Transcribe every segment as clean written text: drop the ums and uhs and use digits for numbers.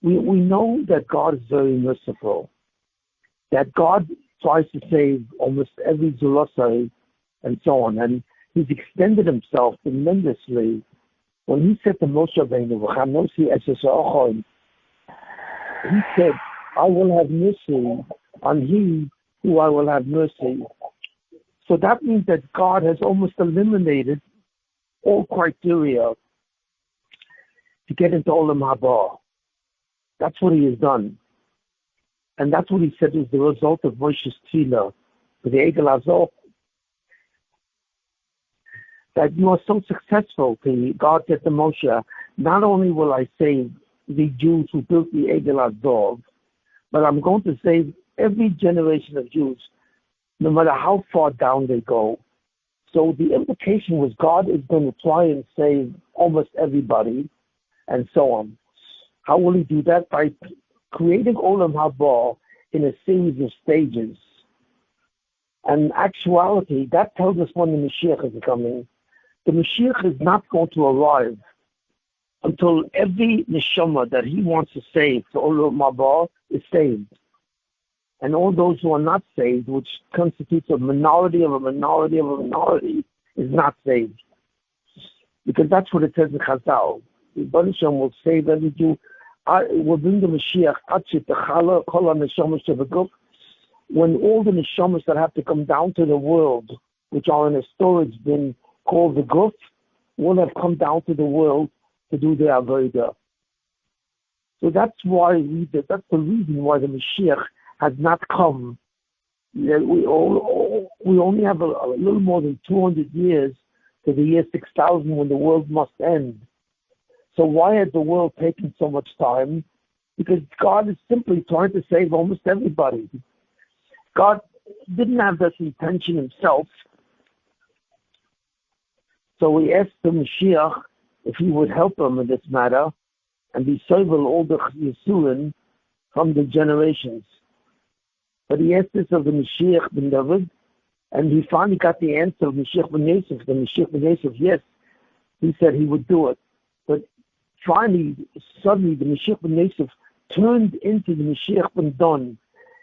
we know that God is very merciful, that God tries to save almost every Zulasai and so on, and he's extended himself tremendously. When he said to Moshe Rabbeinu, he said, I will have mercy on he who I will have mercy. So that means that God has almost eliminated all criteria to get into Olam Haba. That's what he has done. And that's what he said is the result of Moshe's tefillah for the Egel Azor. That you are so successful, God said to Moshe, not only will I save the Jews who built the Egel Azor, but I'm going to save every generation of Jews, no matter how far down they go. So the implication was God is going to try and save almost everybody, and so on. How will he do that? By creating Olam Haba in a series of stages. And in actuality, that tells us when the Mashiach is coming. The Mashiach is not going to arrive until every neshama that he wants to save to Olam Haba is saved. And all those who are not saved, which constitutes a minority of a minority of a minority, is not saved. Because that's what it says in Chazal. The Rebbe Shem will save every Jew. Will bring the Mashiach when all the neshamas that have to come down to the world, which are in a storage bin called the Guf, will have come down to the world to do their avodah. So that's why that's the reason why the Mashiach has not come. We only have a little more than 200 years to the year 6000 when the world must end. So why had the world taken so much time? Because God is simply trying to save almost everybody. God didn't have this intention himself. So he asked the Mashiach if he would help him in this matter and be sovel all the Yisurin from the generations. But he asked this of the Mashiach ben David, and he finally got the answer of Mashiach ben Yosef. The Mashiach ben Yosef, yes, he said he would do it. But finally, suddenly, the Mashiach ben Yosef turned into the Mashiach ben Don,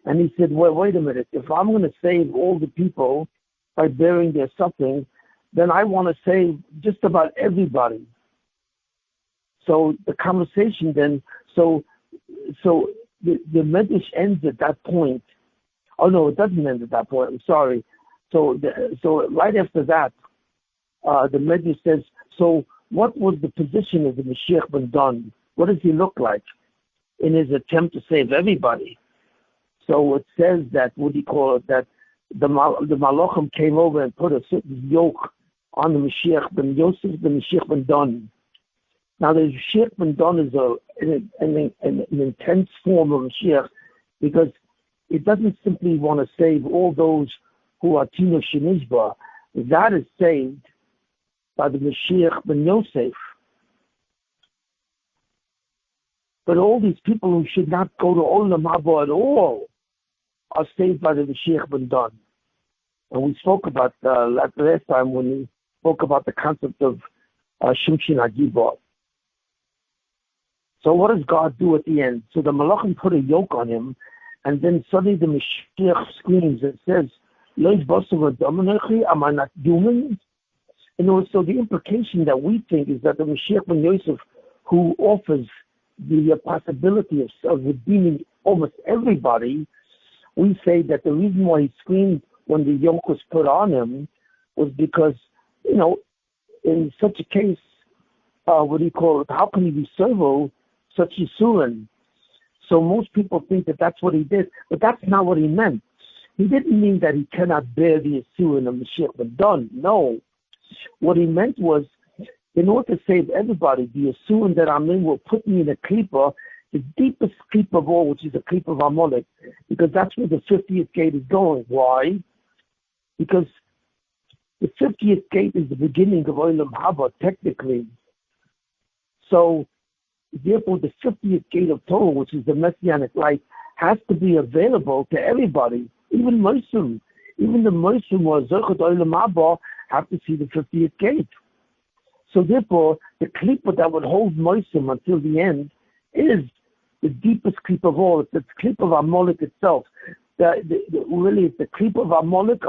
and he said, well, wait a minute, if I'm going to save all the people by bearing their suffering, then I want to save just about everybody. So the conversation then, so the Medrash ends at that point. Oh no, it doesn't end at that point. I'm sorry. So right after that, the Medrash says, so what was the position of the Mashiach ben Don? What does he look like in his attempt to save everybody? So it says that, what do you call it, that the Malachim came over and put a certain yoke on the Mashiach ben Yosef, the Mashiach ben Don. Now the Mashiach ben Don is an intense form of Mashiach because it doesn't simply want to save all those who are Tino Shenishba. That is saved by the Mashiach ben Yosef. But all these people who should not go to Olam Haba at all are saved by the Mashiach ben Don. And we spoke about that last time when we spoke about the concept of Shimshin Agibah. So what does God do at the end? So the Malachim put a yoke on him, and then suddenly the Mashiach screams and says, am I not human? And so the implication that we think is that the Mashiach ben Yosef, who offers the possibility of redeeming almost everybody, we say that the reason why he screamed when the yoke was put on him was because, in such a case, what do you call it? How can he be servo such Yisurin? So most people think that that's what he did, but that's not what he meant. He didn't mean that he cannot bear the Yisurin of Mashiach ben Don. No. What he meant was, in order to save everybody, the Yisurin that I'm in will put me in a klipa, the deepest klipa of all, which is the klipa of Amalek, because that's where the 50th gate is going. Why? Because the 50th gate is the beginning of Olam Haba, technically. So, therefore, the 50th gate of Torah, which is the Messianic light, has to be available to everybody, even Moisum. Even the Moisum or Zerchot Olam Haba have to see the 50th gate. So therefore, the klipa that would hold Moisum until the end is the deepest creep of all. It's the creep of Amalek itself. Really, it's the creep of Amalek.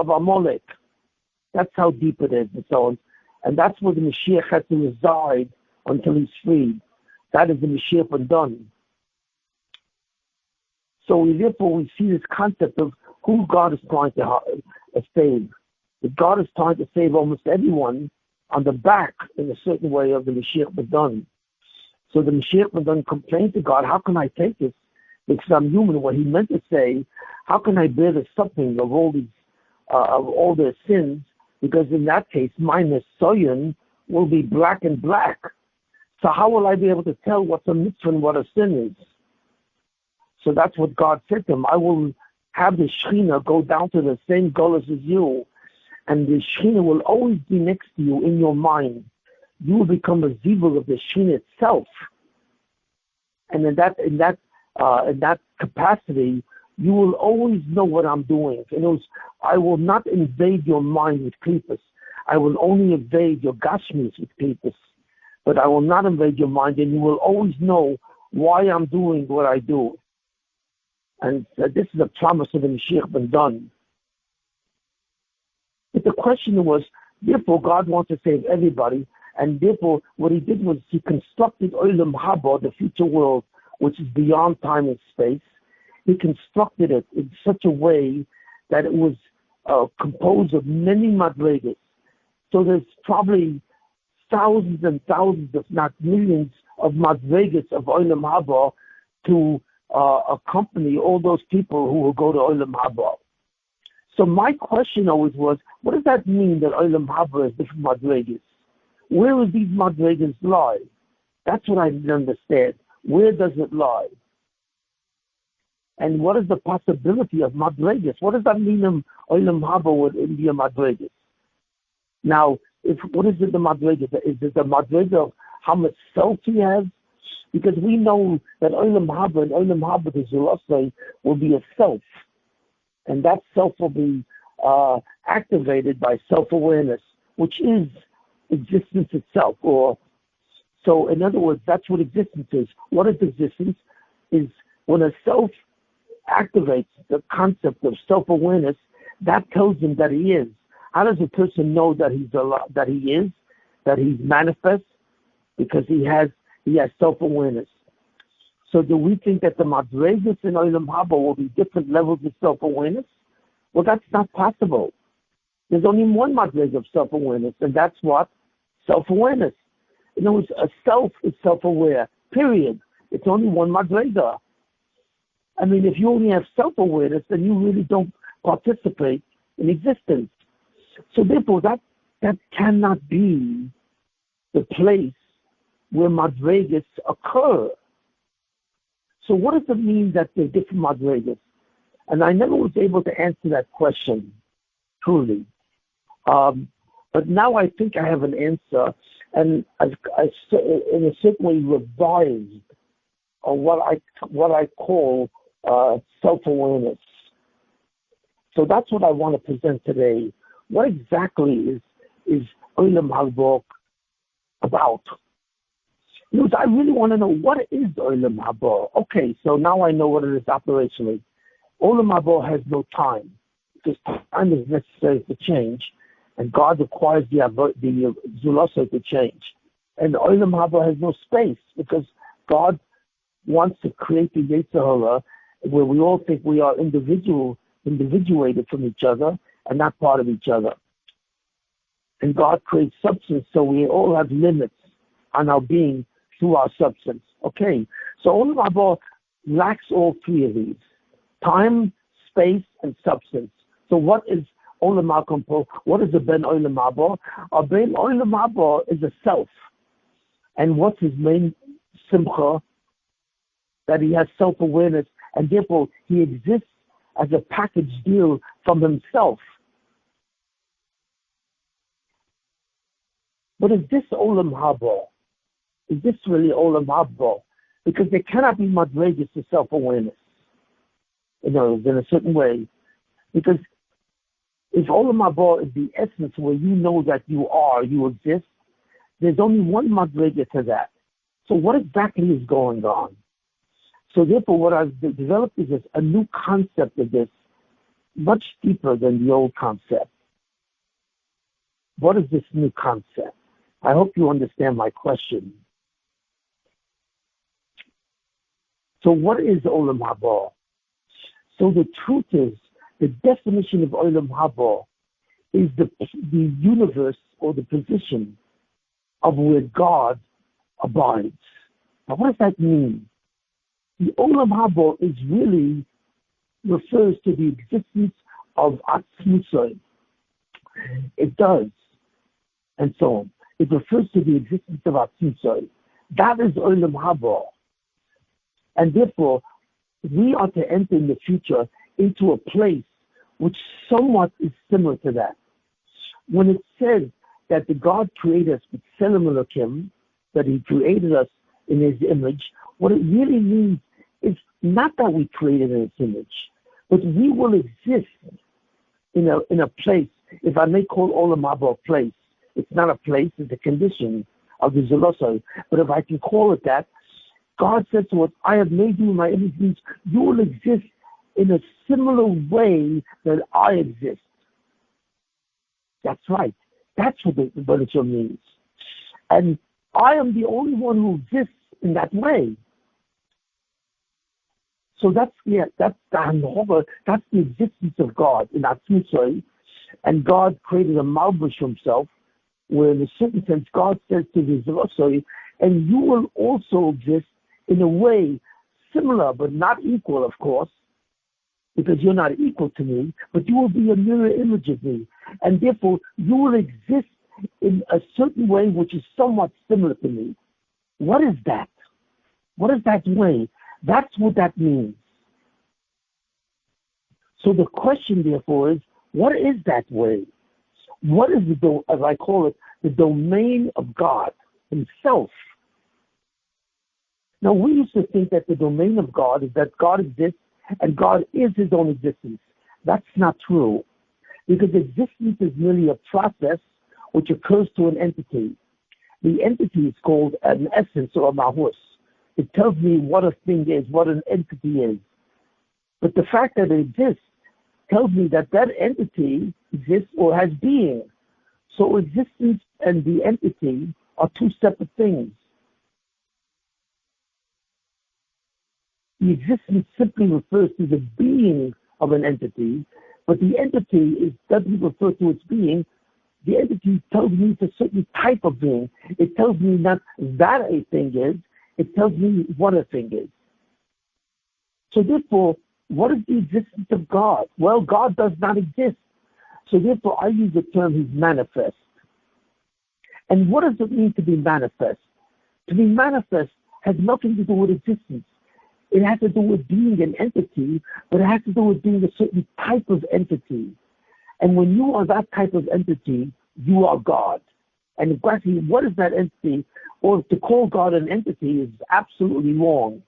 That's how deep it is, and so on. And that's where the Mashiach has to reside until he's freed. That is the Mashiach when done. So therefore we see this concept of who God is trying to save. That God is trying to save almost everyone on the back in a certain way of the Mashiach when done. So the Mashiach when done complained to God, how can I take this? Because I'm human. What he meant to say, how can I bear the suffering of all these, of all their sins? Because in that case, my Nesoyan will be black and black. So how will I be able to tell what's a mitzvah and what a sin is? So that's what God said to him. I will have the Shekhinah go down to the same golas as you, and the Shekhinah will always be next to you in your mind. You will become a zibur of the Shekhinah itself. And in that capacity, you will always know what I'm doing. In other words, I will not invade your mind with klippos. I will only invade your gashmis with klippos. But I will not invade your mind, and you will always know why I'm doing what I do. And this is a promise of the Mashiach ben done. But the question was, therefore, God wants to save everybody, and therefore, what he did was he constructed Olam Haba, the future world, which is beyond time and space. He constructed it in such a way that it was composed of many madrigas. So there's probably thousands and thousands, if not millions, of madrigas of Olam Haba to accompany all those people who will go to Olam Haba. So my question always was, what does that mean that Olam Haba is different madrigas? Where do these madrigas lie? That's what I didn't understand. Where does it lie? And what is the possibility of madrigas? What does that mean in Olam Haba with India madrigas? Now, what is it the madrigas? Is it the madriga of how much self he has? Because we know that Olam Haba and Olam Haba, the Zulosai, will be a self. And that self will be activated by self-awareness, which is existence itself. So in other words, that's what existence is. What is existence? Is when a self activates the concept of self-awareness, that tells him that he is. How does a person know that he's alive, that he's manifest? Because he has self-awareness. So do we think that the madrigas in Olam Haba will be different levels of self-awareness? Well, that's not possible. There's only one madriga of self-awareness, and that's what? Self-awareness. In other words, a self is self-aware, period. It's only one madriga. I mean, if you only have self-awareness, then you really don't participate in existence. So therefore, that cannot be the place where madrigas occur. So what does it mean that they're different madrigas? And I never was able to answer that question, truly. But now I think I have an answer, and I in a certain way revised on what I call self-awareness. So that's what I want to present today. What exactly is Olam Haba about? I really want to know, what is Olam Haba? Okay, so now I know what it is operationally. Olam Haba has no time, because time is necessary to change, and God requires the Zulasa to change. And Olam Haba has no space, because God wants to create the Yetzer Hara, where we all think we are individuated from each other and not part of each other. And God creates substance, so we all have limits on our being through our substance. Okay, so Olam Haba lacks all three of these: time, space, and substance. So what is Olam Haba? What is the Ben Olam Haba? A Ben Olam Haba is a self. And what's his main simcha? That he has self-awareness, and therefore he exists as a package deal from himself. But is this Olam Haba? Is this really Olam Haba? Because there cannot be madrigas to self-awareness, in a certain way. Because if Olam Haba is the essence where you know that you exist, there's only one madriga to that. So what exactly is going on? So therefore, what I've developed is a new concept of this, much deeper than the old concept. What is this new concept? I hope you understand my question. So what is Olam Haba? So the truth is, the definition of Olam Haba is the universe or the position of where God abides. Now what does that mean? The Olam Haba is really refers to the existence of Atzmusai. It does, and so on. It refers to the existence of Atzmusai. That is Olam Haba. And therefore, we are to enter in the future into a place which somewhat is similar to that. When it says that the God created us with Tselem Elokim, that He created us in His image, what it really means is not that we created in His image, but we will exist in a place. If I may call Olam Haba a place, it's not a place, it's a condition of the Zolosai. But if I can call it that, God said to us, I have made you in my image, means you will exist in a similar way that I exist. That's right. That's what the literature means. And I am the only one who exists in that way. So that's the existence of God in Atzmusai. And God created a malbush for Himself, where in a certain sense God says to the Zolosai, and you will also exist in a way similar but not equal, of course, because you're not equal to me, but you will be a mirror image of me. And therefore, you will exist in a certain way which is somewhat similar to me. What is that? What is that way? That's what that means. So the question, therefore, is, what is that way? What is, as I call it, the domain of God Himself? Now, we used to think that the domain of God is that God exists and God is His own existence. That's not true, because existence is merely a process which occurs to an entity. The entity is called an essence or a mahus. It tells me what a thing is, what an entity is. But the fact that it exists tells me that that entity exists or has being. So existence and the entity are two separate things. The existence simply refers to the being of an entity, but the entity doesn't refer to its being. The entity tells me it's a certain type of being. It tells me not that a thing is, it tells me what a thing is. So therefore, what is the existence of God? Well, God does not exist. So therefore, I use the term He's manifest. And what does it mean to be manifest? To be manifest has nothing to do with existence. It has to do with being an entity, but it has to do with being a certain type of entity. And when you are that type of entity, you are God. And exactly what is that entity? Or to call God an entity is absolutely wrong.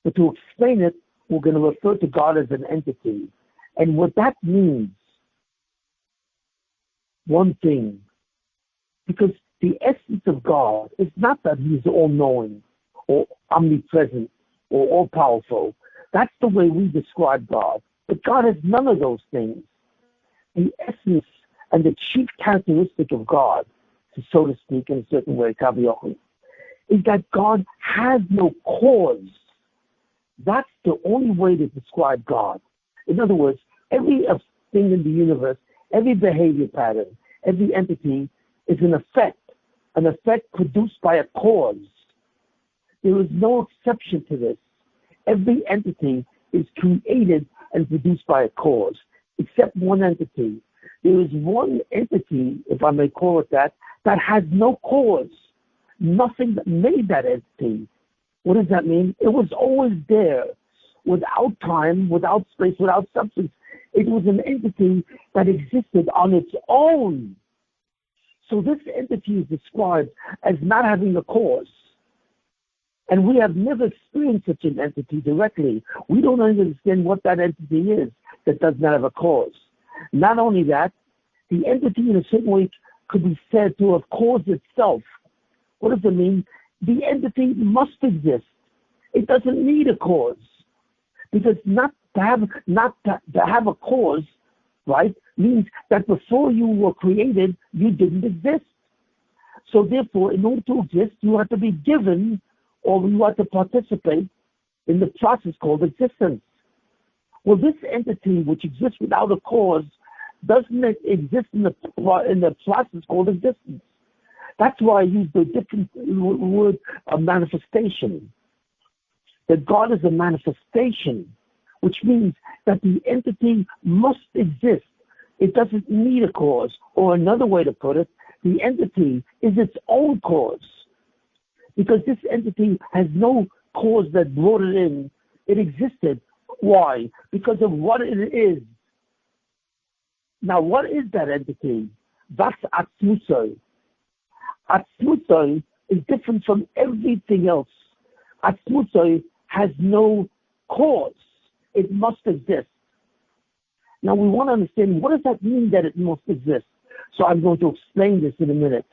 But to explain it, we're going to refer to God as an entity. And what that means, one thing, because the essence of God is not that He's all-knowing or omnipresent or all-powerful. That's the way we describe God. But God has none of those things. The essence and the chief characteristic of God, so to speak, in a certain way, Kaviyachim, is that God has no cause. That's the only way to describe God. In other words, every thing in the universe, every behavior pattern, every entity is an effect produced by a cause. There is no exception to this. Every entity is created and produced by a cause, except one entity. There is one entity, if I may call it that has no cause. Nothing that made that entity. What does that mean? It was always there, without time, without space, without substance. It was an entity that existed on its own. So this entity is described as not having a cause. And we have never experienced such an entity directly. We don't understand what that entity is that does not have a cause. Not only that, the entity in a certain way could be said to have caused itself. What does it mean? The entity must exist. It doesn't need a cause. Because not to have a cause, right, means that before you were created, you didn't exist. So therefore, in order to exist, you have to be given, or you have to participate in the process called existence. Well, this entity which exists without a cause doesn't exist in the process called existence. That's why I use the different word of manifestation. That God is a manifestation, which means that the entity must exist. It doesn't need a cause, or another way to put it, the entity is its own cause. Because this entity has no cause that brought it in. It existed. Why? Because of what it is. Now, what is that entity? That's Atzmusoi. Atzmusoi is different from everything else. Atzmusoi has no cause. It must exist. Now, we want to understand, what does that mean that it must exist? So I'm going to explain this in a minute.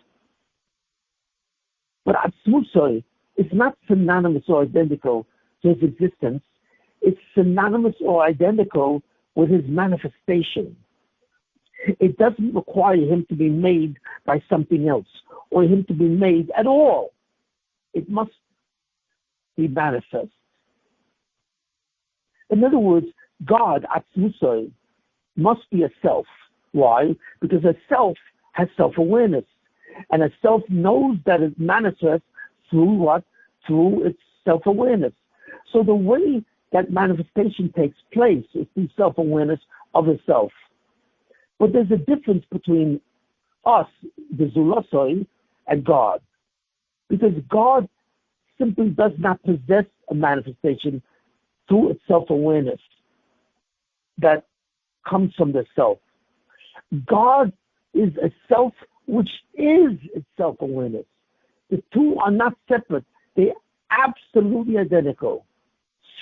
But Atzmusoi is not synonymous or identical to his existence. It's synonymous or identical with his manifestation. It doesn't require him to be made by something else, or him to be made at all. It must be manifest. In other words, God, Atzmusoi, must be a self. Why? Because a self has self-awareness. And a self knows that it manifests through what? Through its self-awareness. So the way that manifestation takes place is through self-awareness of itself. But there's a difference between us, the Zulosoi, and God. Because God simply does not possess a manifestation through its self-awareness that comes from the self. God is a self which is its self-awareness. The two are not separate. They are absolutely identical.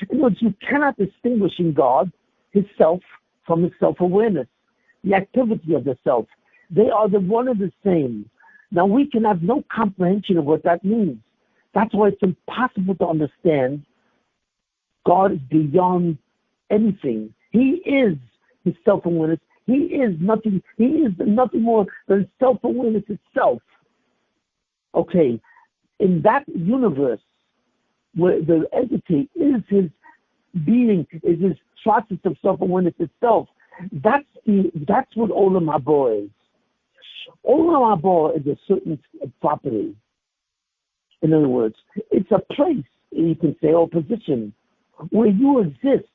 In other words, you cannot distinguish in God his self from his self-awareness, the activity of the self. They are the one and the same. Now, we can have no comprehension of what that means. That's why it's impossible to understand. God is beyond anything. He is his self-awareness. He is nothing more than self-awareness itself. Okay, in that universe where the entity is his being, is his process of self-awareness itself, that's what Olam Haba is. Olam Haba is a certain property. In other words, it's a place, you can say, or position, where you exist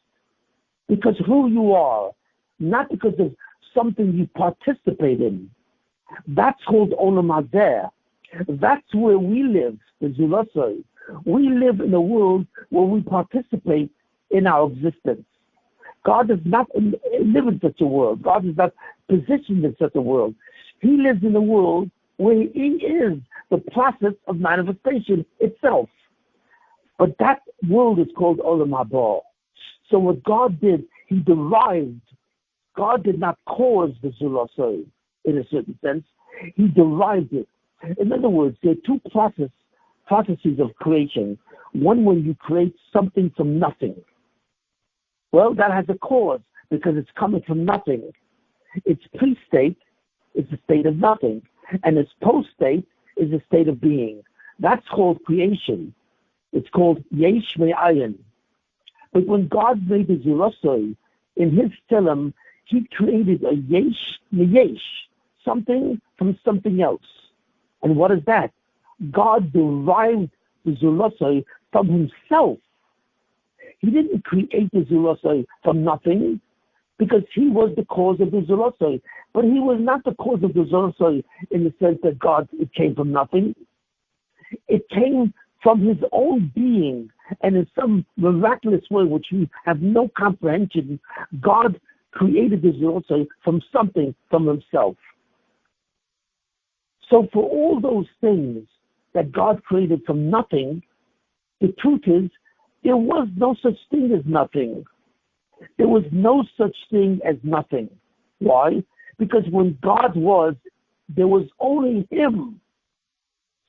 because who you are, not because of something you participate in. That's called Olam Haba. That's where we live, the Zulosoi. We live in a world where we participate in our existence. God does not live in such a world. God is not positioned in such a world. He lives in a world where he is the process of manifestation itself. But that world is called Olam Haba. So what God did, he derived. God did not cause the Zulosoi in a certain sense. He derived it. In other words, there are two processes of creation. One when you create something from nothing. Well, that has a cause because it's coming from nothing. Its pre-state is a state of nothing, and its post-state is a state of being. That's called creation. It's called Yesh Me'ayin. But when God made the Zulosoi, in his Tzelem, he created a Yesh Me'yesh, something from something else. And what is that? God derived the Zulosoi from himself. He didn't create the Zulosoi from nothing because he was the cause of the Zulosoi. But he was not the cause of the Zulosoi in the sense that it came from nothing. It came from his own being, and in some miraculous way, which we have no comprehension, God created the Zulosoi from something from himself. So for all those things that God created from nothing, the truth is, there was no such thing as nothing. There was no such thing as nothing. Why? Because when God was, there was only him.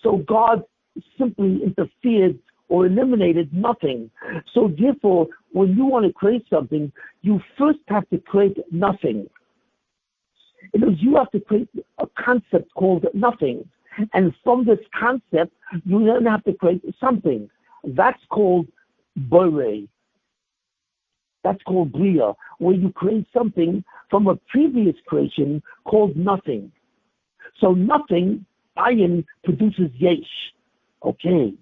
So God simply interfered or eliminated nothing. So therefore, when you want to create something, you first have to create nothing. In other words, you have to create a concept called nothing. And from this concept, you then have to create something. That's called bore. That's called bria, where you create something from a previous creation called nothing. So nothing, ayin, produces yesh. Okay.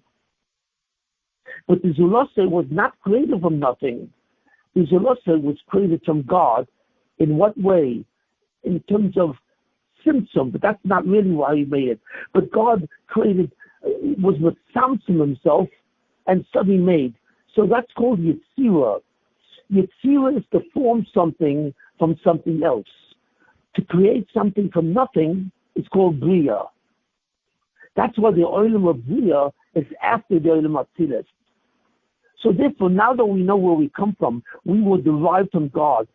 But the Zulasa was not created from nothing. The Zulasa was created from God. In what way? In terms of symptom, but that's not really why he made it. But God created, was with Samson himself, and suddenly made. So that's called Yetzirah. Yetzirah is to form something from something else. To create something from nothing is called Bria. That's why the Olam of Bria is after the Olam of Tibet. So therefore, now that we know where we come from, we were derived from God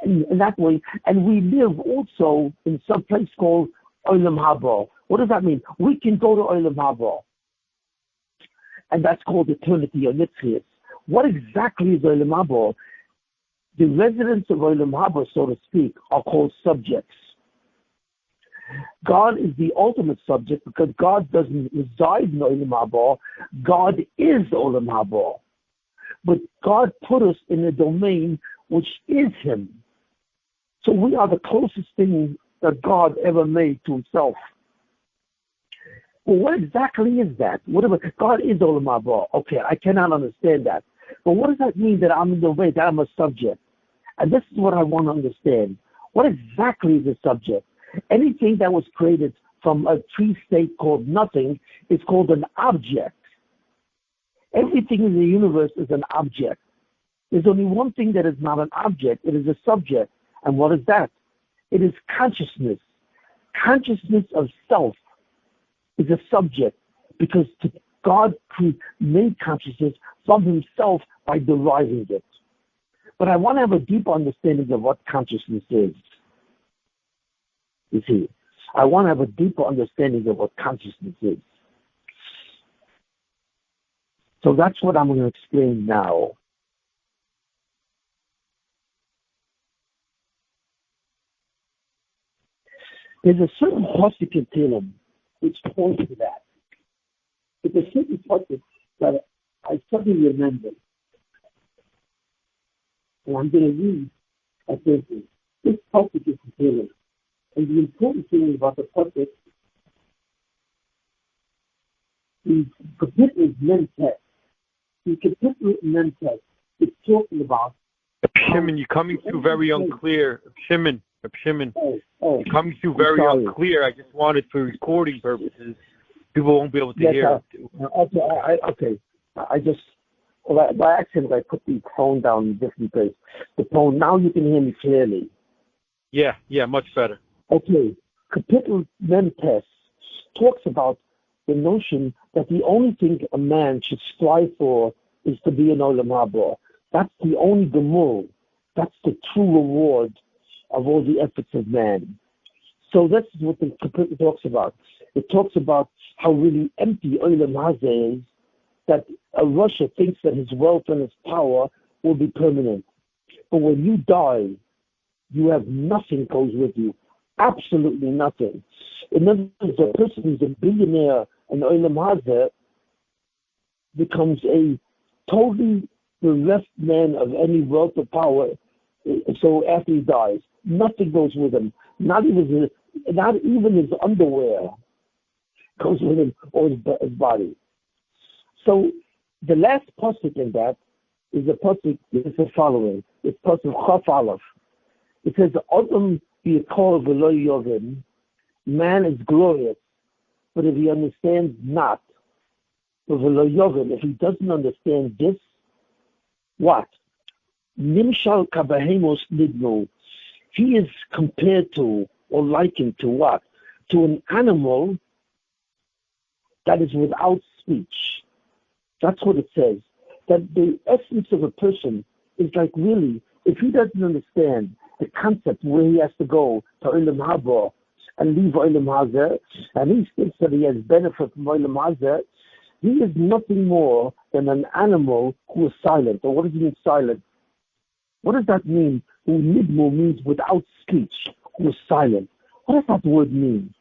in that way, and we live also in some place called Olam Haba. What does that mean? We can go to Olam Haba, and that's called eternity or Nitzchias. What exactly is Olam Haba? The residents of Olam Haba, so to speak, are called subjects. God is the ultimate subject because God doesn't reside in Olam Haba. God is Olam Haba. But God put us in a domain which is Him. So we are the closest thing that God ever made to Himself. Well, what exactly is that? God is Olam Haba. Okay, I cannot understand that. But what does that mean that I'm in the way, that I'm a subject? And this is what I want to understand. What exactly is a subject? Anything that was created from a tree state called nothing is called an object. Everything in the universe is an object. There's only one thing that is not an object. It is a subject. And what is that? It is consciousness. Consciousness of self is a subject because God made consciousness from Himself by deriving it. But I want to have a deeper understanding of what consciousness is. You see, I want to have a deeper understanding of what consciousness is. So that's what I'm going to explain now. There's a certain pasuk in Tehillim which points to that. It's a certain pasuk that I suddenly remembered. And I'm going to read at this pasuk is in Tehillim. And the important thing about the pasuk is particularly mental. The particular mental is talking about. Shimon, you're coming through very unclear. Shimon. You're coming through very unclear. I just wanted for recording purposes. People won't be able to hear. I just, by accident, I put the phone down in a different place. The phone, now you can hear me clearly. Yeah, much better. Okay. Kapitel Mentes talks about the notion that the only thing a man should strive for is to be an Olam Haba. That's the only gemur. That's the true reward of all the efforts of man. So that's what the Kapitel talks about. It talks about how really empty Olam Haba is, that Russia thinks that his wealth and his power will be permanent. But when you die, you have nothing goes with you. Absolutely nothing. In other words, a person who's a billionaire and Olam Haba becomes a totally bereft man of any wealth or power. So after he dies, nothing goes with him. Not even his underwear goes with him or his body. So the last pasuk in that is the pasuk is the following. It's pasuk Chaf Aleph. It says, "Adam b'yakol v'lo yovim." Man is glorious, but if he understands not, if he doesn't understand this, what? Nimshal kabahemos nidno. He is compared to or likened to what? To an animal that is without speech. That's what it says. That the essence of a person is like really, if he doesn't understand the concept where he has to go to Olam Haba and leave Olam Haba, and he thinks that he has benefit from Olam Haba, He is nothing more than an animal who is silent. Or what does it mean, silent? What does that mean? Who nidmu means without speech, who is silent. What does that word mean?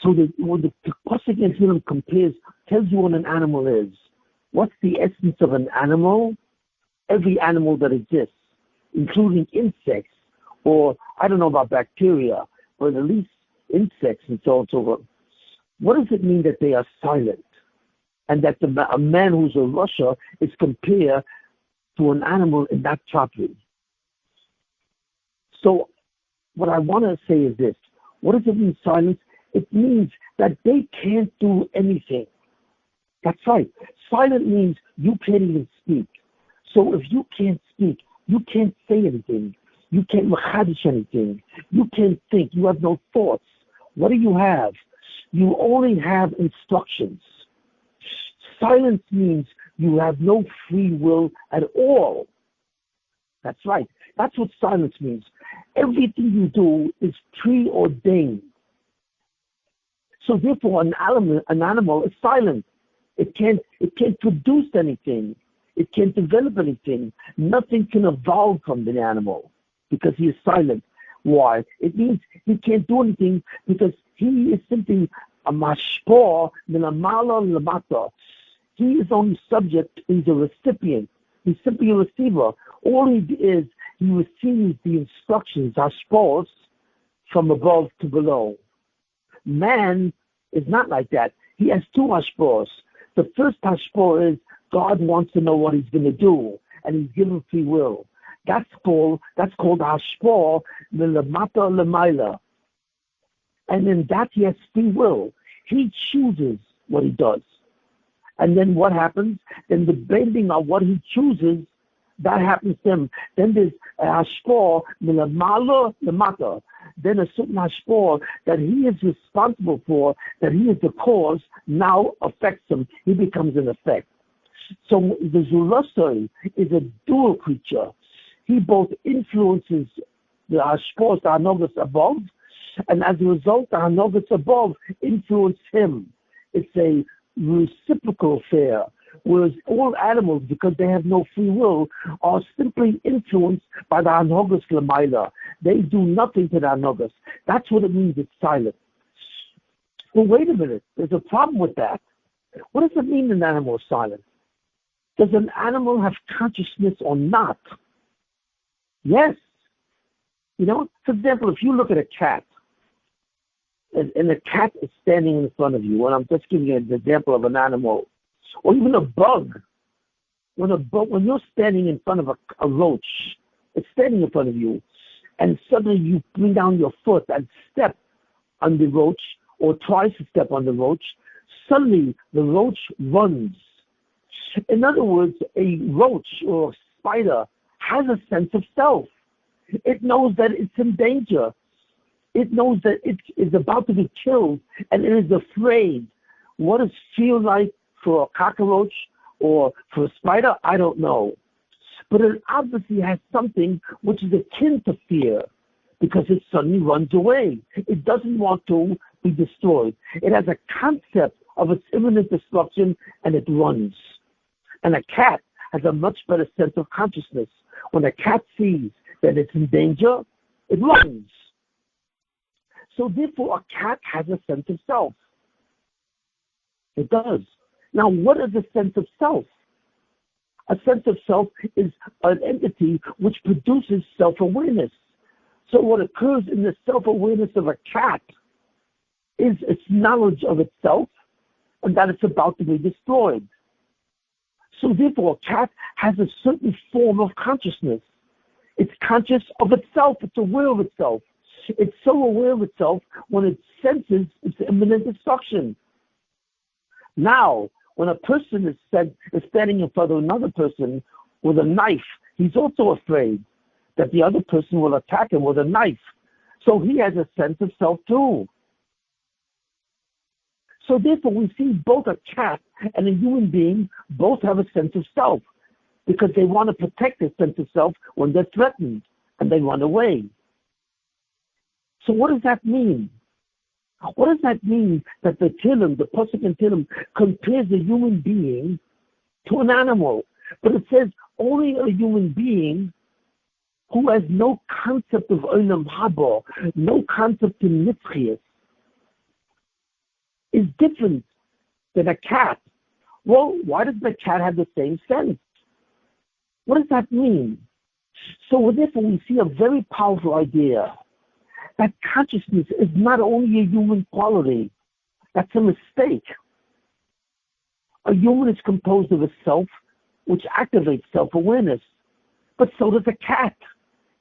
So when the Pasuk in Tehillim compares, tells you what an animal is. What's the essence of an animal? Every animal that exists, including insects, or I don't know about bacteria, but at least insects and so on and so forth. What does it mean that they are silent? And that a man who's a Russia is compared to an animal in that property. So what I want to say is this. What does it mean, silence? It means that they can't do anything. That's right. Silent means you can't even speak. So if you can't speak, you can't say anything. You can't machadish anything. You can't think. You have no thoughts. What do you have? You only have instructions. Silence means you have no free will at all. That's right. That's what silence means. Everything you do is preordained. So therefore, an animal is silent. It can't produce anything. It can't develop anything. Nothing can evolve from the animal because he is silent. Why? It means he can't do anything because he is simply a mashpor minamala lamata. He is only subject. He's a recipient. He's simply a receiver. All he is, he receives the instructions, hashpors, from above to below. Man is not like that. He has two hashpors. The first hashpor is God wants to know what he's going to do, and he's given free will. That's called hashpor milamata lemaila. And in that he has free will. He chooses what he does. And then what happens? Then depending on what he chooses, that happens to him. Then there's a hashpor milamala lemata. Then a certain hashpor that he is responsible for, that he is the cause, now affects him. He becomes an effect. So the Zulasoi is a dual creature. He both influences the hashpors, the hanogas above, and as a result, the hanogas above influence him. It's a reciprocal affair, whereas all animals, because they have no free will, are simply influenced by the hanogas lemaila. They do nothing to the hanogas. That's what it means, it's silent. Well, wait a minute, there's a problem with that. What does it mean an animal is silent? Does an animal have consciousness or not? Yes. You know, for example, if you look at a cat, and a cat is standing in front of you, and I'm just giving you an example of an animal, or even a bug. When you're standing in front of a roach, it's standing in front of you, and suddenly you bring down your foot and step on the roach, or tries to step on the roach, suddenly the roach runs. In other words, a roach or a spider has a sense of self. It knows that it's in danger. It knows that it is about to be killed, and it is afraid. What does it feel like for a cockroach or for a spider? I don't know. But it obviously has something which is akin to fear, because it suddenly runs away. It doesn't want to be destroyed. It has a concept of its imminent destruction, and it runs. And a cat has a much better sense of consciousness. When a cat sees that it's in danger, it runs. So therefore, a cat has a sense of self. It does. Now, what is a sense of self? A sense of self is an entity which produces self-awareness. So what occurs in the self-awareness of a cat is its knowledge of itself and that it's about to be destroyed. So therefore, a cat has a certain form of consciousness. It's conscious of itself. It's aware of itself. It's so aware of itself when it senses its imminent destruction. Now, when a person is standing in front of another person with a knife, he's also afraid that the other person will attack him with a knife. So he has a sense of self too. So therefore, we see both a cat and a human being both have a sense of self, because they want to protect their sense of self when they're threatened, and they run away. So what does that mean? What does that mean that the Pasuk in Tehillim, compares a human being to an animal? But it says only a human being who has no concept of Olam Haba, no concept of Nitzchias, is different than a cat. Well, why does the cat have the same sense? What does that mean? So therefore we see a very powerful idea that consciousness is not only a human quality. That's a mistake. A human is composed of a self which activates self-awareness, but so does a cat.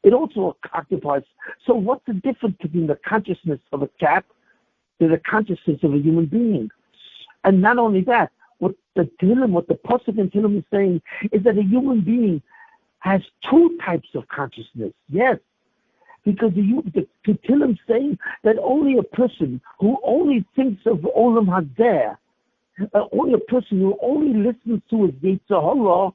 It also occupies. So what's the difference between the consciousness of a cat and the consciousness of a human being? And not only that, what the Pasuk in Tehillim is saying is that a human being has two types of consciousness. Yes, because the Tehillim is saying that only a person who only thinks of Olam Haba, only a person who only listens to his Yetzer Hara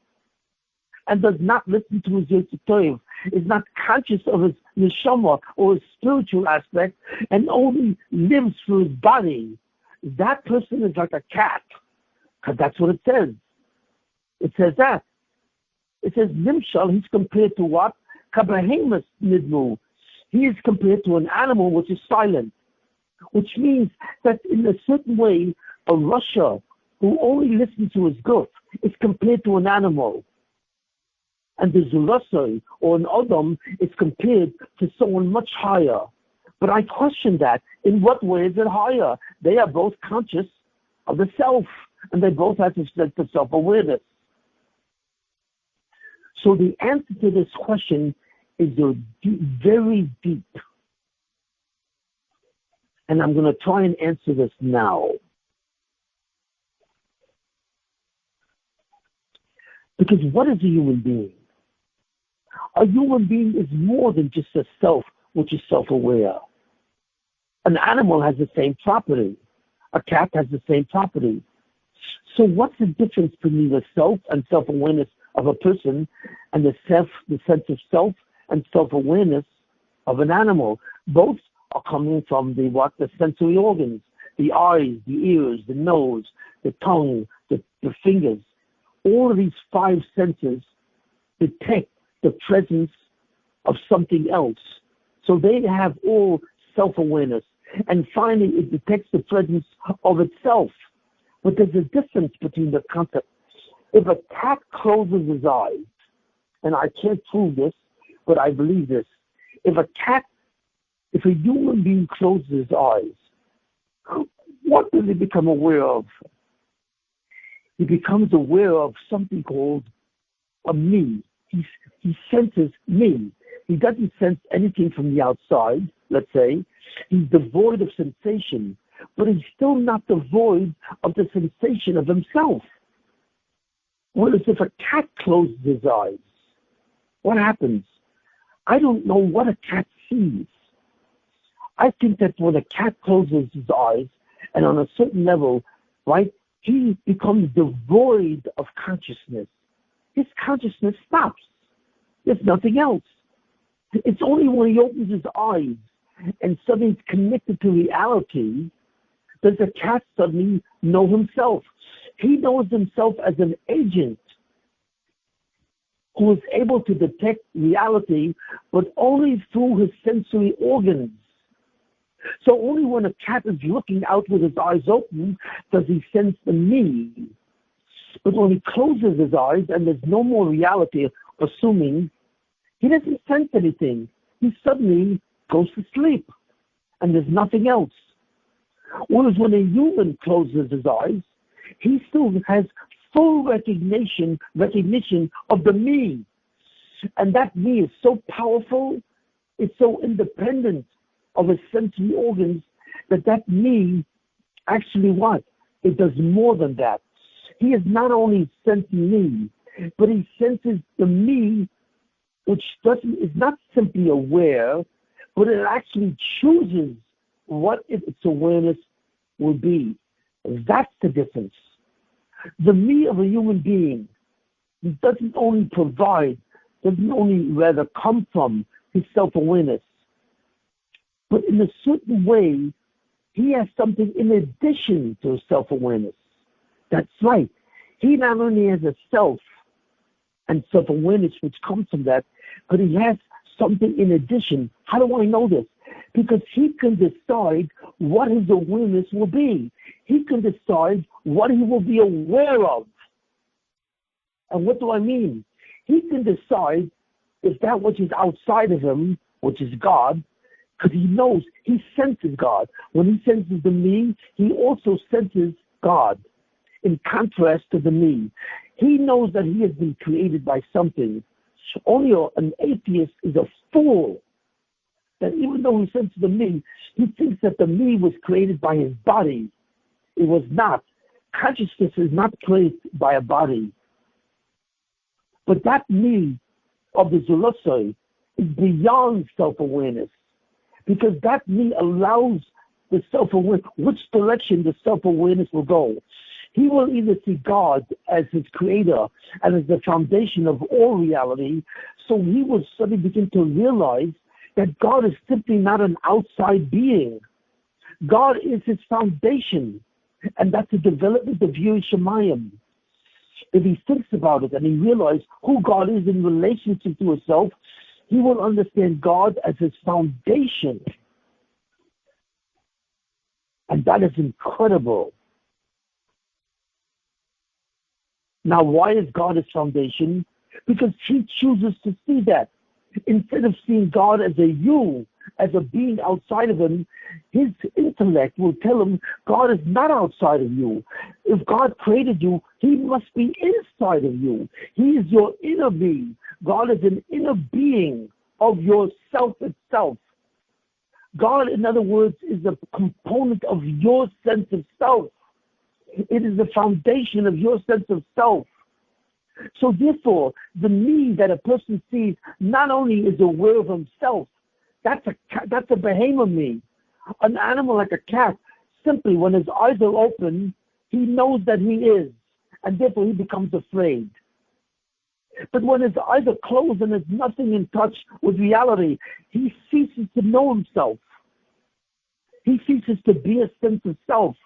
and does not listen to his Yetzer Tov, is not conscious of his neshama or his spiritual aspect, and only lives through his body. That person is like a cat, because that's what it says. It says that. It says Nimshal, he's compared to what? Kabahemus Nidmu. He is compared to an animal which is silent, which means that in a certain way, a Russia who only listens to his guf is compared to an animal. And the Zulasai, or an Adam, is compared to someone much higher. But I question that. In what way is it higher? They are both conscious of the self, and they both have to sense of self-awareness. So the answer to this question is very deep. And I'm going to try and answer this now. Because what is a human being? A human being is more than just a self, which is self-aware. An animal has the same property. A cat has the same property. So what's the difference between the self and self-awareness of a person and the sense of self and self-awareness of an animal? Both are coming from the sensory organs, the eyes, the ears, the nose, the tongue, the fingers. All of these five senses detect the presence of something else. So they have all self-awareness. And finally, it detects the presence of itself. But there's a difference between the concept. If a cat closes his eyes, and I can't prove this, but I believe this, if a human being closes his eyes, what does he become aware of? He becomes aware of something called a me. He senses me. He doesn't sense anything from the outside, let's say. He's devoid of sensation, but he's still not devoid of the sensation of himself. Whereas if a cat closes his eyes, what happens? I don't know what a cat sees. I think that when a cat closes his eyes, and on a certain level, right, he becomes devoid of consciousness. His consciousness stops. There's nothing else. It's only when he opens his eyes and suddenly is connected to reality does the cat suddenly know himself. He knows himself as an agent who is able to detect reality, but only through his sensory organs. So only when a cat is looking out with his eyes open does he sense the me. But when he closes his eyes and there's no more reality, assuming, he doesn't sense anything. He suddenly goes to sleep, and there's nothing else. Whereas when a human closes his eyes, he still has full recognition of the me. And that me is so powerful, it's so independent of his sensory organs that me actually what? It does more than that. He is not only sensing me, but he senses the me which is not simply aware, but it actually chooses what its awareness will be. That's the difference. The me of a human being doesn't only rather come from his self-awareness, but in a certain way, He has something in addition to self-awareness. That's right. He not only has a self and self-awareness which comes from that, but he has something in addition. How do I know this? Because he can decide what his awareness will be. He can decide what he will be aware of. And what do I mean? He can decide if that which is outside of him, which is God, because he knows, he senses God. When he senses the me, he also senses God, in contrast to the me. He knows that he has been created by something. Only an atheist is a fool. That even though he senses the me, he thinks that the me was created by his body. It was not. Consciousness is not created by a body. But that me of the Zulosoi is beyond self-awareness. Because that me allows the self-awareness, which direction the self-awareness will go. He will either see God as his creator and as the foundation of all reality, so he will suddenly begin to realize that God is simply not an outside being. God is his foundation, and that's the development of Yirei Shamayim. If he thinks about it and he realizes who God is in relationship to himself, he will understand God as his foundation. And that is incredible. Now, why is God his foundation? Because he chooses to see that. Instead of seeing God as a you, as a being outside of him, his intellect will tell him God is not outside of you. If God created you, he must be inside of you. He is your inner being. God is an inner being of yourself itself. God, in other words, is a component of your sense of self. It is the foundation of your sense of self. So therefore, the me that a person sees not only is aware of himself, that's a behemoth me. An animal like a cat, simply when his eyes are open, he knows that he is, and therefore he becomes afraid. But when his eyes are closed and there's nothing in touch with reality, he ceases to know himself. He ceases to be a sense of self.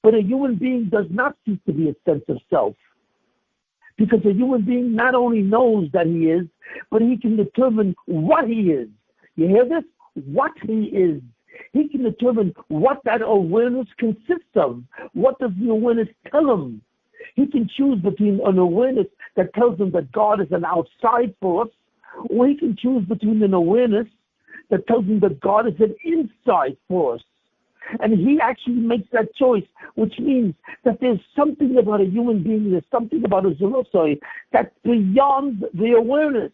But a human being does not cease to be a sense of self. Because a human being not only knows that he is, but he can determine what he is. You hear this? What he is. He can determine what that awareness consists of. What does the awareness tell him? He can choose between an awareness that tells him that God is an outside force, or he can choose between an awareness that tells him that God is an inside force. And he actually makes that choice, which means that there's something about a human being, there's something about a Zulosoi that's beyond the awareness.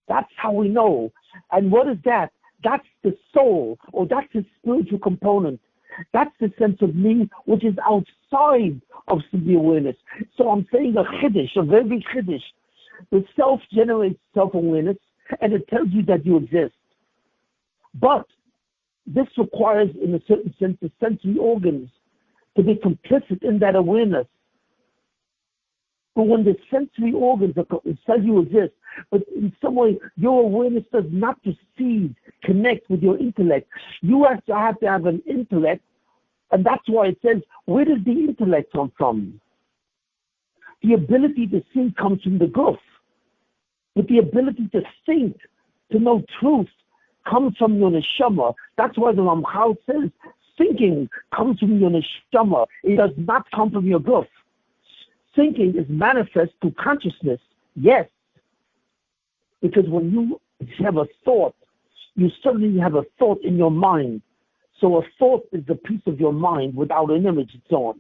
That's how we know. And what is that? That's the soul, or that's the spiritual component. That's the sense of me which is outside of the awareness. So I'm saying a chiddush, a very big chiddush. The self generates self-awareness, and it tells you that you exist. But this requires, in a certain sense, the sensory organs to be complicit in that awareness. But when the sensory organs tell you exist, but in some way your awareness does not proceed, connect with your intellect. You have to have an intellect, and that's why it says, where does the intellect come from? The ability to see comes from the guf. But the ability to think, to know truth, comes from your neshama. That's why the Ramchal says thinking comes from your neshama. It does not come from your guf. Thinking is manifest through consciousness, yes. Because when you have a thought, you suddenly have a thought in your mind. So a thought is a piece of your mind without an image and so on.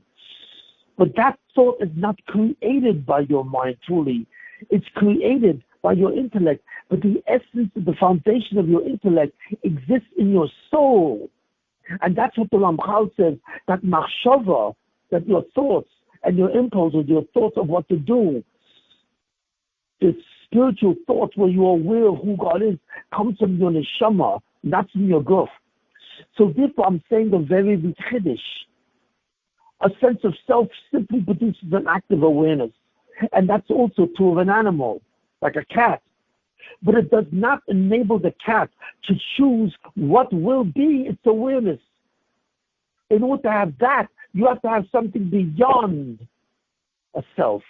But that thought is not created by your mind truly. It's created by your intellect. But the essence of the foundation of your intellect exists in your soul. And that's what the Ramchal says, that machshava, that your thoughts and your impulses, your thoughts of what to do, the spiritual thoughts where you are aware of who God is, comes from your neshama, not from your guf. So therefore I'm saying a very big chiddush. A sense of self simply produces an active awareness. And that's also true of an animal, like a cat. But it does not enable the cat to choose what will be its awareness. In order to have that, you have to have something beyond a self.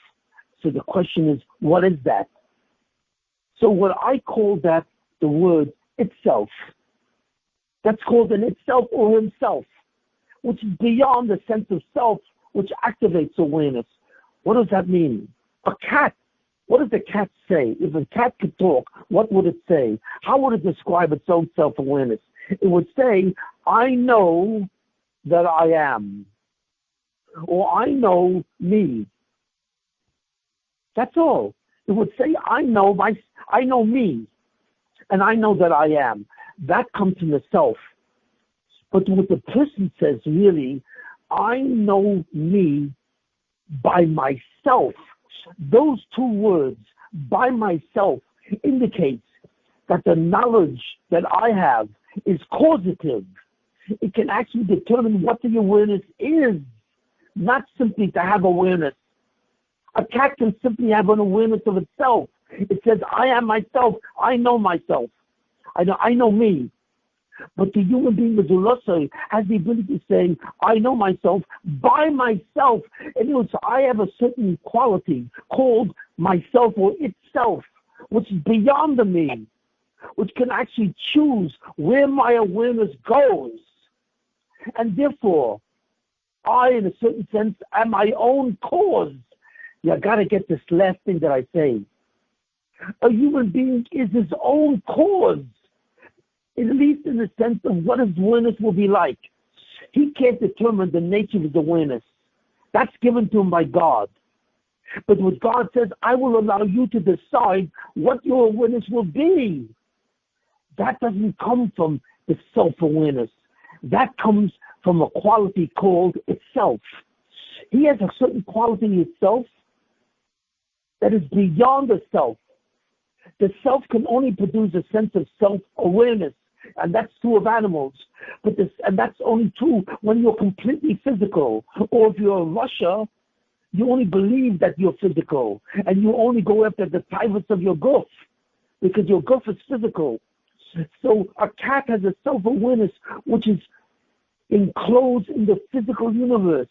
So the question is, what is that? So what I call that the word itself. That's called an itself or himself, which is beyond the sense of self, which activates awareness. What does that mean? A cat, what does the cat say? If a cat could talk, what would it say? How would it describe its own self-awareness? It would say, I know that I am, or I know me. That's all. It would say, I know me, and I know that I am. That comes from the self. But what the person says really, I know me by myself. Those two words, by myself, indicates that the knowledge that I have is causative. It can actually determine what the awareness is, not simply to have awareness. A cat can simply have an awareness of itself. It says, I am myself. I know myself. I know me. But the human being with Zulosai has the ability to say, I know myself by myself. And I have a certain quality called myself or itself, which is beyond the me, which can actually choose where my awareness goes. And therefore, I, in a certain sense, am my own cause. You got to get this last thing that I say. A human being is his own cause, at least in the sense of what his awareness will be like. He can't determine the nature of his awareness. That's given to him by God. But what God says, I will allow you to decide what your awareness will be. That doesn't come from the self-awareness. That comes from a quality called itself. He has a certain quality itself that is beyond the self. The self can only produce a sense of self-awareness, and that's true of animals. And that's only true when you're completely physical. Or if you're in Russia, you only believe that you're physical, and you only go after the tightness of your goof, because your goof is physical. So a cat has a self-awareness which is enclosed in the physical universe.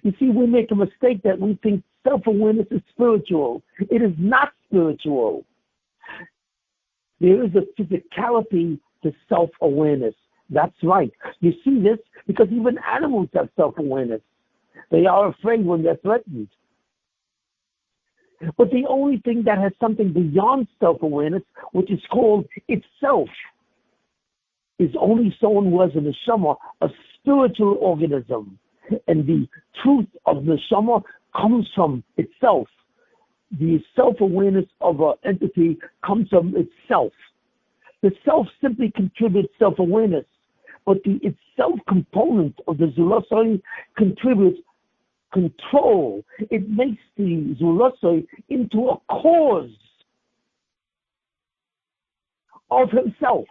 You see, we make a mistake that we think self-awareness is spiritual. It is not spiritual. There is a physicality to self-awareness. That's right. You see this because even animals have self-awareness. They are afraid when they're threatened. But the only thing that has something beyond self-awareness, which is called itself, is only someone who has a neshama, a spiritual organism. And the truth of the neshama comes from itself. The self-awareness of an entity comes from itself. The self simply contributes self-awareness, but the itself component of the Zulosai contributes control. It makes the Zulosai into a cause of himself.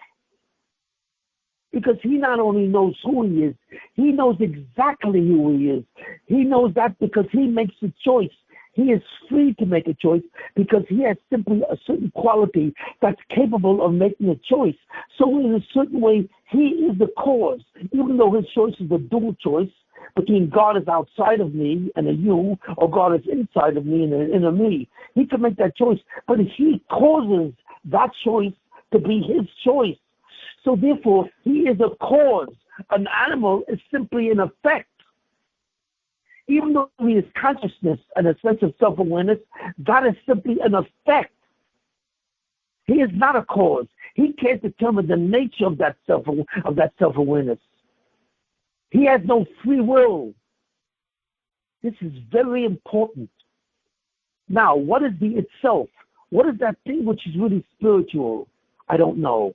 Because he not only knows who he is, he knows exactly who he is. He knows that because he makes a choice. He is free to make a choice because he has simply a certain quality that's capable of making a choice. So in a certain way, he is the cause. Even though his choice is a dual choice between God is outside of me and a you, or God is inside of me and a me. He can make that choice, but he causes that choice to be his choice. So therefore, he is a cause. An animal is simply an effect. Even though he is consciousness and a sense of self-awareness, that is simply an effect. He is not a cause. He can't determine the nature of that self-awareness. He has no free will. This is very important. Now, what is the itself? What is that thing which is really spiritual? I don't know.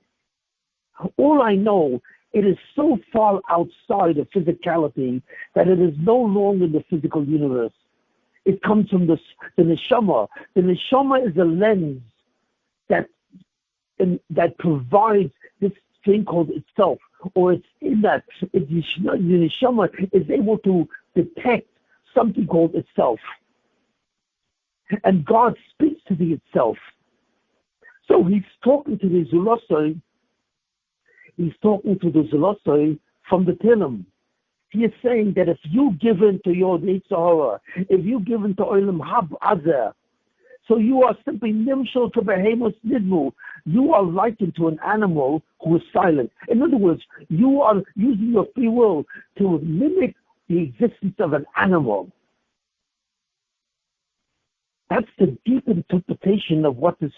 All I know, it is so far outside of physicality that it is no longer the physical universe. It comes from the neshama. The neshama is a lens that provides this thing called itself, or it's in that the neshama is able to detect something called itself. And God speaks to the itself. So he's talking to the Zulosoi. He's talking to the Zulosoi from the Tilim. He is saying that if you give in to your Yitzhahara, if you give in to Olam Haba, so you are simply nimshal to behemoth nidmu. You are likened to an animal who is silent. In other words, you are using your free will to mimic the existence of an animal. That's the deep interpretation of what this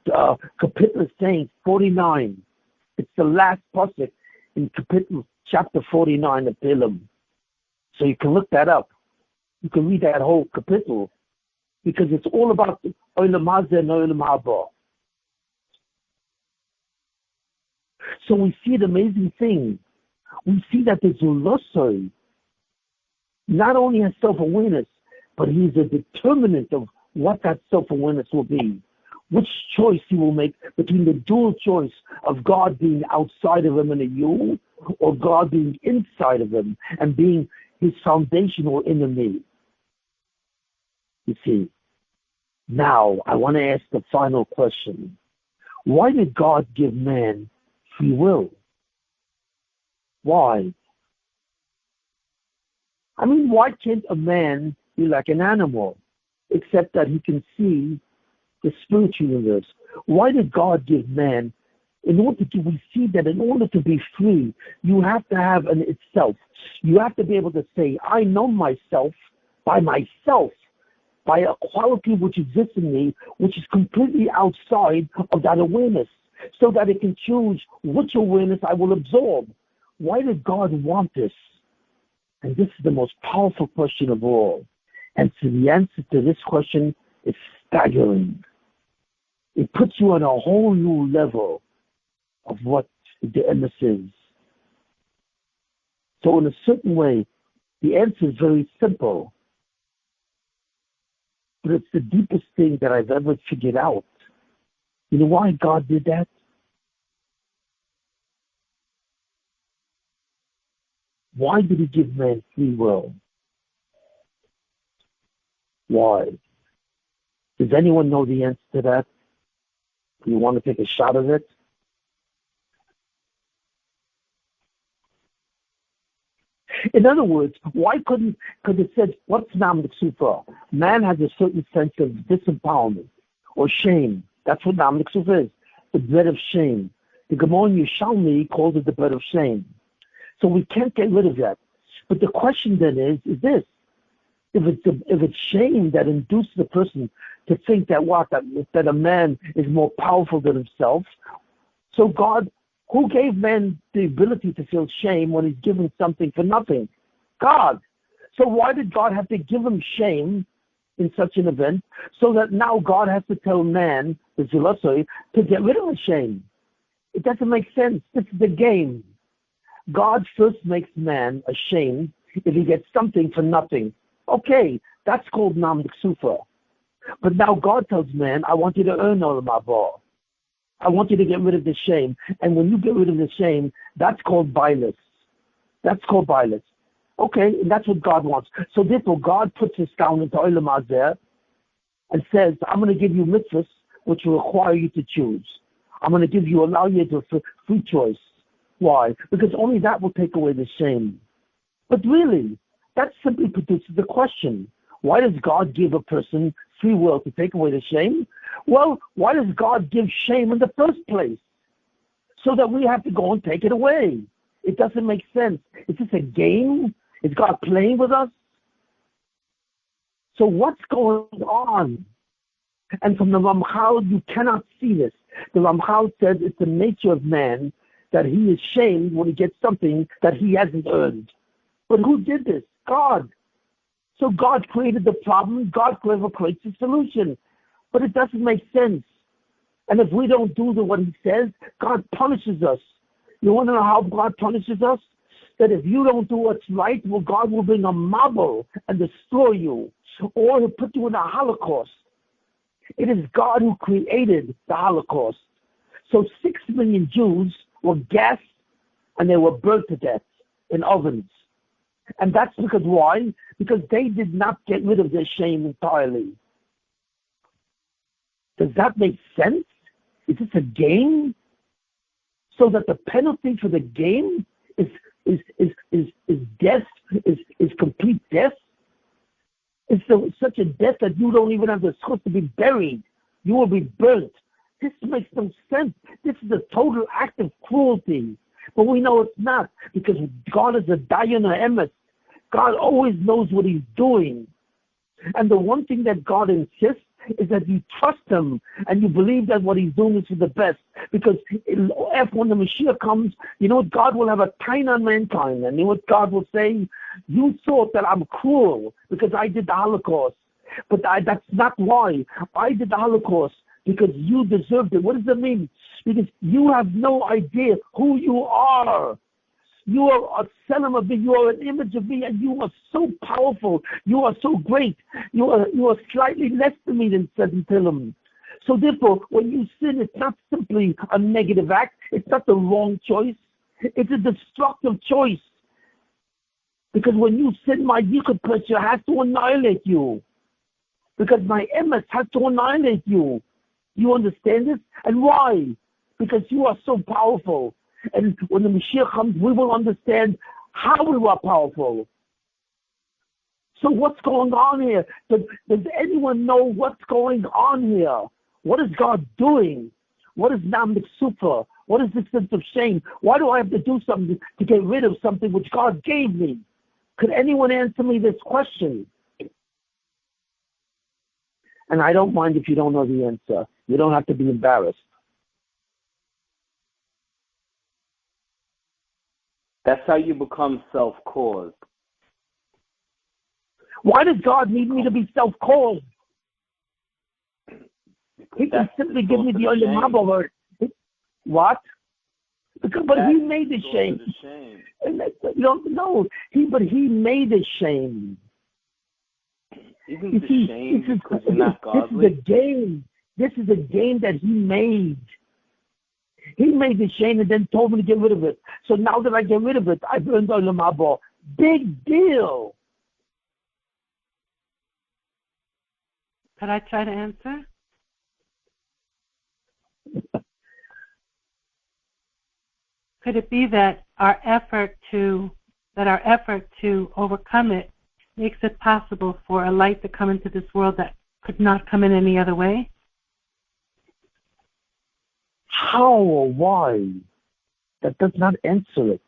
Kapitel is saying, 49. It's the last pasuk in Kapitel, chapter 49 of Tehillim. So you can look that up. You can read that whole Kapitel, because it's all about Olam Haba and Olam Haba. So we see an amazing thing. We see that the Zulosoi not only has self-awareness, but he's a determinant of what that self-awareness will be. Which choice he will make between the dual choice of God being outside of him and a you, or God being inside of him and being his foundational enemy. You see, now I want to ask the final question. Why did God give man free will? Why? I mean, why can't a man be like an animal, except that he can see the spiritual universe? Why did God give man? We see that in order to be free, you have to have an itself. You have to be able to say, I know myself, by a quality which exists in me, which is completely outside of that awareness, so that it can choose which awareness I will absorb. Why did God want this? And this is the most powerful question of all. And so the answer to this question is staggering. It puts you on a whole new level of what the endless is. So in a certain way, the answer is very simple. But it's the deepest thing that I've ever figured out. You know why God did that? Why did he give man free will? Why? Does anyone know the answer to that? Do you want to take a shot at it? In other words, why couldn't, because it says, what's Nam L'Ksufa? Man has a certain sense of disempowerment or shame. That's what Nam L'Ksufa is, the bread of shame. The Gemara in Yerushalmi calls it the bread of shame. So we can't get rid of that. But the question then is this: if it's shame that induces a person to think that a man is more powerful than himself, so God, who gave man the ability to feel shame when he's given something for nothing? God. So why did God have to give him shame in such an event, so that now God has to tell man, the Zulosoi, to get rid of the shame? It doesn't make sense. This is the game. God first makes man ashamed if he gets something for nothing. Okay, that's called Nam L'Ksufa. But now God tells man, I want you to earn Olam Haba. I want you to get rid of the shame. And when you get rid of the shame, that's called bilis. That's called bilis. Okay, and that's what God wants. So therefore, God puts us down into Olam Haba and says, I'm going to give you mitzvahs which will require you to choose. I'm going to allow you to free choice. Why? Because only that will take away the shame. But really, that simply produces the question: why does God give a person free will to take away the shame? Well, why does God give shame in the first place? So that we have to go and take it away. It doesn't make sense. Is this a game? Is God playing with us? So what's going on? And from the Ramchal, you cannot see this. The Ramchal says it's the nature of man that he is shamed when he gets something that he hasn't earned. But who did this? God. So God created the problem. God clever creates the solution. But it doesn't make sense. And if we don't do what he says, God punishes us. You want to know how God punishes us? That if you don't do what's right, well, God will bring a mabul and destroy you. Or he'll put you in a Holocaust. It is God who created the Holocaust. So 6 million Jews were gassed and they were burnt to death in ovens. And that's because why? Because they did not get rid of their shame entirely. Does that make sense? Is this a game? So that the penalty for the game is death, is complete death? It's such a death that you don't even have the chance to be buried. You will be burnt. This makes no sense. This is a total act of cruelty. But we know it's not, because God is a dayan ha'emes. God always knows what he's doing. And the one thing that God insists is that you trust him and you believe that what he's doing is for the best. Because when the Mashiach comes, you know what? God will have a time on mankind. And you know what God will say? You thought that I'm cruel because I did the Holocaust. But that's not why. I did the Holocaust because you deserved it. What does that mean? Because you have no idea who you are. You are a selim of me. You are an image of me, and you are so powerful. You are so great. You are slightly less than me than said Tehillim. So therefore, when you sin, it's not simply a negative act. It's not the wrong choice. It's a destructive choice. Because when you sin, my yichud pressure has to annihilate you. Because my emes has to annihilate you. You understand this? And why? Because you are so powerful. And when the Mashiach comes, we will understand how we are powerful. So what's going on here? Does anyone know what's going on here? What is God doing? What is Nam Miksufa? What is this sense of shame? Why do I have to do something to get rid of something which God gave me? Could anyone answer me this question? And I don't mind if you don't know the answer. You don't have to be embarrassed. That's how you become self-caused. Why does God need me to be self-caused? He can simply give me the Olam Haba. What? But he made the shame. You don't know. But he made the shame. Isn't the shame because you're not godly? This is a game. This is a game that he made. He made the shame and then told me to get rid of it. So now that I get rid of it, I've earned Olam Haba. Big deal. Could I try to answer? Could it be that our effort to overcome it makes it possible for a light to come into this world that could not come in any other way? How or why? That does not answer it.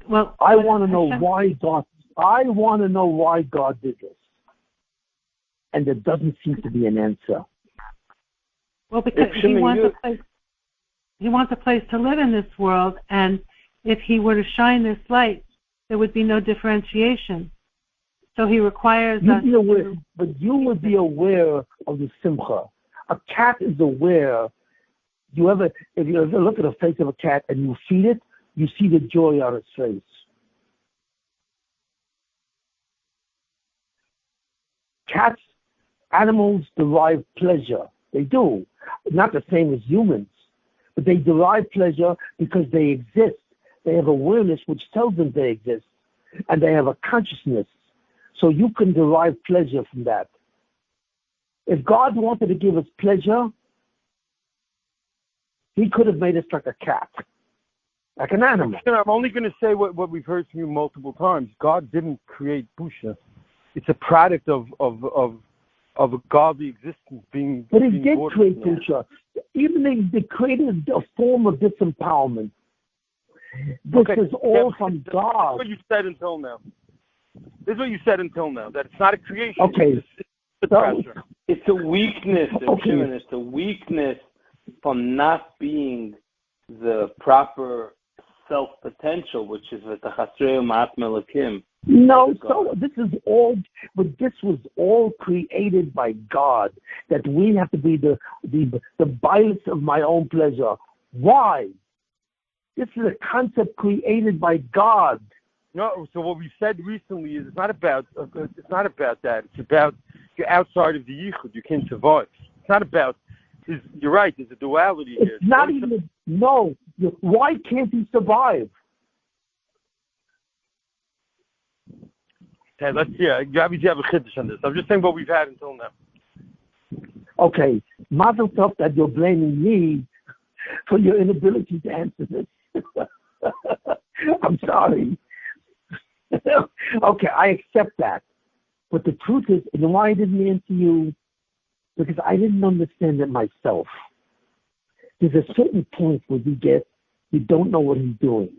Well, I want to know why God. I want to know why God did this, and there doesn't seem to be an answer. Well, because he wants a place to live in this world, and if he were to shine this light, there would be no differentiation. So he requires us to... But you would be aware of the simcha. A cat is aware. If you ever look at the face of a cat and you feed it, you see the joy on its face. Cats, animals derive pleasure. They do. Not the same as humans. But they derive pleasure because they exist. They have awareness which tells them they exist. And they have a consciousness. So you can derive pleasure from that. If God wanted to give us pleasure, he could have made us like a cat, like an animal. I'm only going to say what we've heard from you multiple times. God didn't create busha. It's a product of a godly existence being. But he did create busha. Even they created a form of disempowerment. This is all from God. That's what you said until now. This is what you said until now. That it's not a creation. Okay. It's a weakness, Shimon. It's a weakness from not being the proper self-potential, which is the Chasrei Ma'atma Lakim. No, so this was all created by God, that we have to be the bias of my own pleasure. Why? This is a concept created by God. No, so what we said recently is it's not about that. It's about you're outside of the yichud. You can't survive. It's not about. You're right. There's a duality here. It's not even. No. Why can't he survive? Okay, let's. Yeah, you have a chiddush on this. I'm just saying what we've had until now. Okay, Mazel tov that you're blaming me for your inability to answer this. I'm sorry. Okay, I accept that. But the truth is, you know why I didn't answer you? Because I didn't understand it myself. There's a certain point where you don't know what he's doing.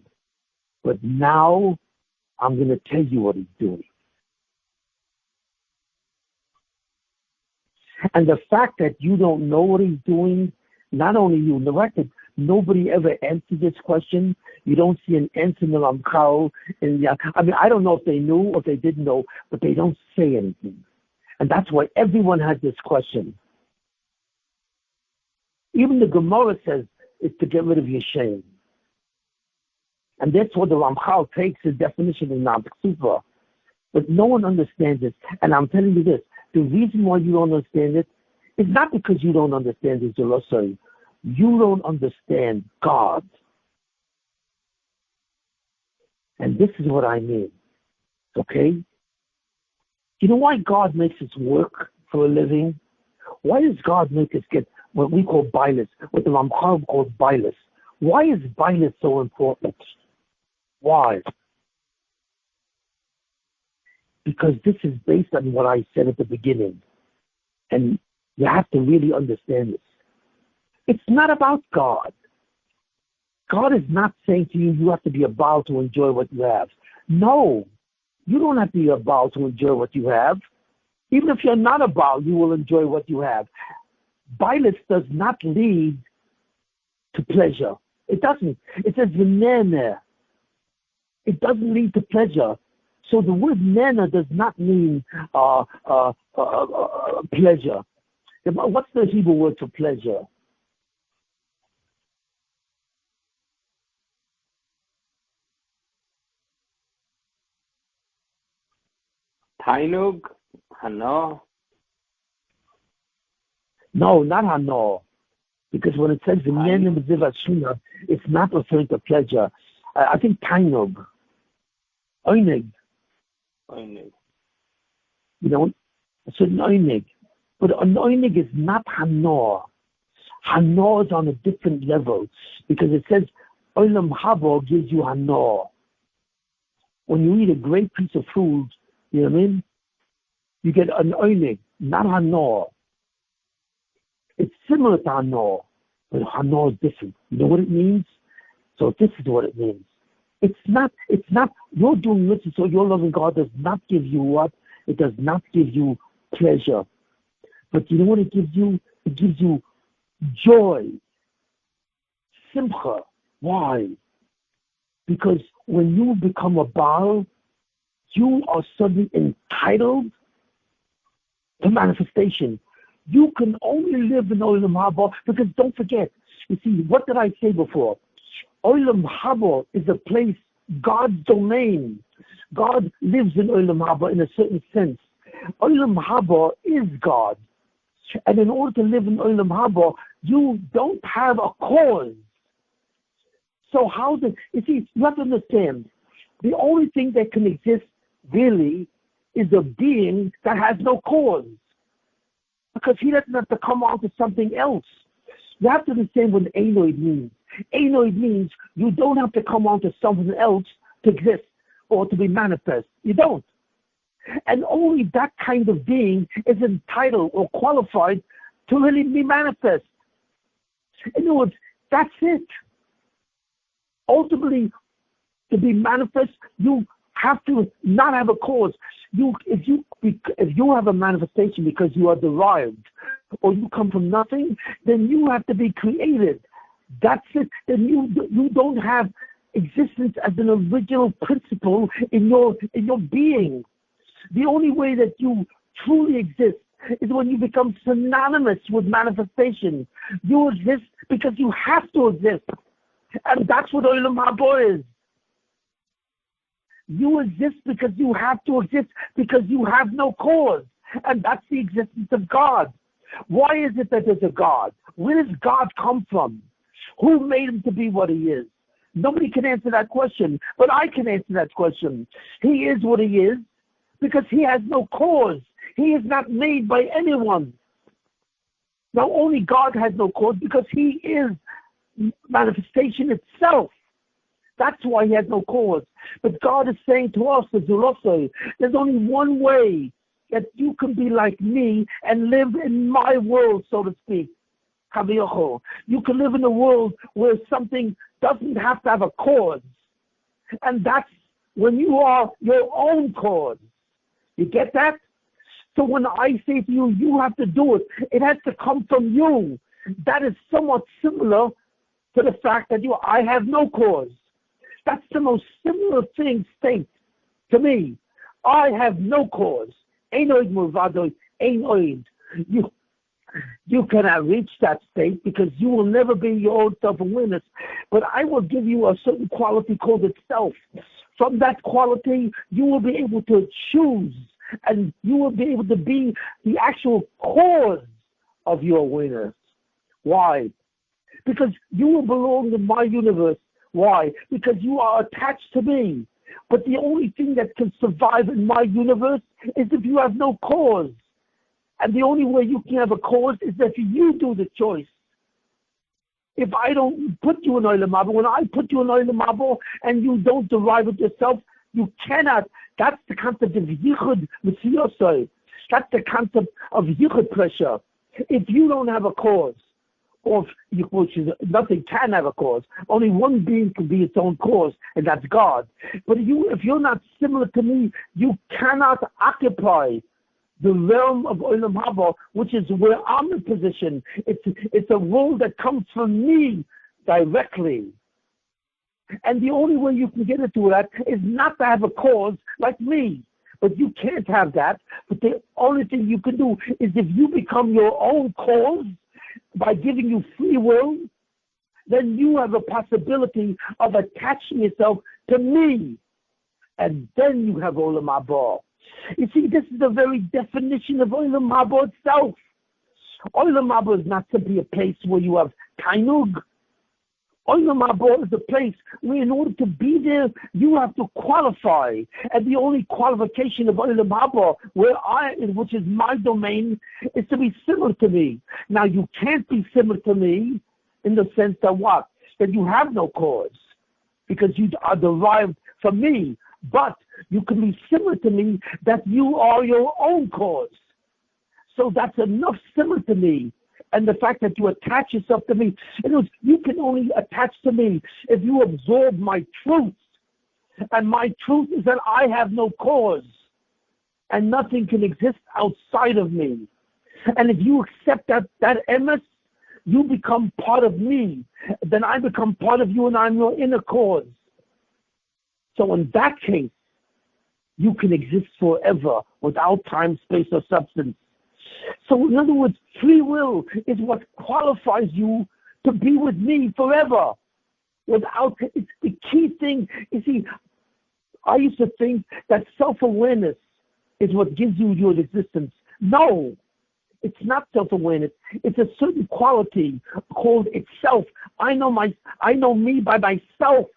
But now I'm going to tell you what he's doing. And the fact that you don't know what he's doing, not only you, the record, nobody ever answered this question. You don't see an answer in the Ramchal. I mean, I don't know if they knew or if they didn't know, but they don't say anything. And that's why everyone has this question. Even the Gemara says it's to get rid of your shame. And that's what the Ramchal takes as definition in Nam Super. But no one understands it. And I'm telling you this, the reason why you don't understand it is not because you don't understand it, Jerusalem. You don't understand God. And this is what I mean. Okay? You know why God makes us work for a living? Why does God make us get what we call bilis, what the Ramchal calls bilis? Why is bilis so important? Why? Because this is based on what I said at the beginning. And you have to really understand this. It's not about God. God is not saying to you, you have to be a Baal to enjoy what you have. No, you don't have to be a Baal to enjoy what you have. Even if you're not a Baal, you will enjoy what you have. Bilis does not lead to pleasure. It doesn't. It says v'nene. It doesn't lead to pleasure. So the word nena does not mean pleasure. What's the Hebrew word for pleasure? Tainug? Hana? No, not hana. Because when it says v'nene b'zivat shuna, it's not referring to pleasure. I think tainug. Oineg. You know, it's an oineg. But an oineg is not hana. Hana is on a different level. Because it says, Olam Haba gives you hana. When you eat a great piece of food, you know what I mean? You get an oineg, not hana. It's similar to hana, but hana is different. You know what it means? So this is what it means. It's not, you're doing mitzvahs, so your loving God does not give you what? It does not give you pleasure. But you know what it gives you? It gives you joy, simcha. Why? Because when you become a Baal, you are suddenly entitled to manifestation. You can only live in Olam Haba because don't forget, you see, what did I say before? Olam Haba is a place, God's domain. God lives in Olam Haba in a certain sense. Olam Haba is God. And in order to live in Olam Haba, you don't have a cause. So you see, you have to understand, the only thing that can exist really is a being that has no cause. Because he doesn't have to come on to something else. You have to understand what anoid means. Anoid means you don't have to come on to something else to exist or to be manifest. You don't. And only that kind of being is entitled or qualified to really be manifest. In other words, that's it. Ultimately, to be manifest, you have to not have a cause. If you have a manifestation because you are derived or you come from nothing, then you have to be created. That's it. Then you don't have existence as an original principle in your being. The only way that you truly exist is when you become synonymous with manifestation. You exist because you have to exist. And that's what Olam Haba is. You exist because you have to exist because you have no cause. And that's the existence of God. Why is it that there's a God? Where does God come from? Who made him to be what he is? Nobody can answer that question, but I can answer that question. He is what he is because he has no cause. He is not made by anyone. Now, only God has no cause because he is manifestation itself. That's why he has no cause. But God is saying to us, there's only one way that you can be like me and live in my world, so to speak. You can live in a world where something doesn't have to have a cause. And that's when you are your own cause. You get that? So when I say to you, you have to do it, it has to come from you. That is somewhat similar to the fact that I have no cause. That's the most similar state to me. I have no cause. You cannot reach that state because you will never be your own self-awareness. But I will give you a certain quality called itself. From that quality, you will be able to choose and you will be able to be the actual cause of your awareness. Why? Because you will belong in my universe. Why? Because you are attached to me. But the only thing that can survive in my universe is if you have no cause. And the only way you can have a cause is if you do the choice. If I don't put you in Olam Haba, when I put you in Olam Haba and you don't derive it yourself, you cannot. That's the concept of yichud mitzvosai. That's the concept of yichud pressure. If you don't have a cause, or nothing can have a cause. Only one being can be its own cause, and that's God. But if you're not similar to me, you cannot occupy the realm of Olam Haba, which is where I'm in position. It's a world that comes from me directly. And the only way you can get into that is not to have a cause like me. But you can't have that. But the only thing you can do is if you become your own cause, by giving you free will, then you have a possibility of attaching yourself to me. And then you have Olam Haba. You see, this is the very definition of Olam Haba itself. Olam Haba is not simply a place where you have tainug. Olam Haba is a place where in order to be there, you have to qualify. And the only qualification of Olam Haba, which is my domain, is to be similar to me. Now, you can't be similar to me in the sense that what? That you have no cause, because you are derived from me. But you can be similar to me that you are your own cause. So that's enough similar to me. And the fact that you attach yourself to me, you can only attach to me if you absorb my truth. And my truth is that I have no cause. And nothing can exist outside of me. And if you accept that emes, you become part of me. Then I become part of you and I'm your inner cause. So in that case, you can exist forever without time, space, or substance. So in other words, free will is what qualifies you to be with me forever. It's the key thing. You see, I used to think that self-awareness is what gives you your existence. No, it's not self-awareness. It's a certain quality called itself. I know me by myself.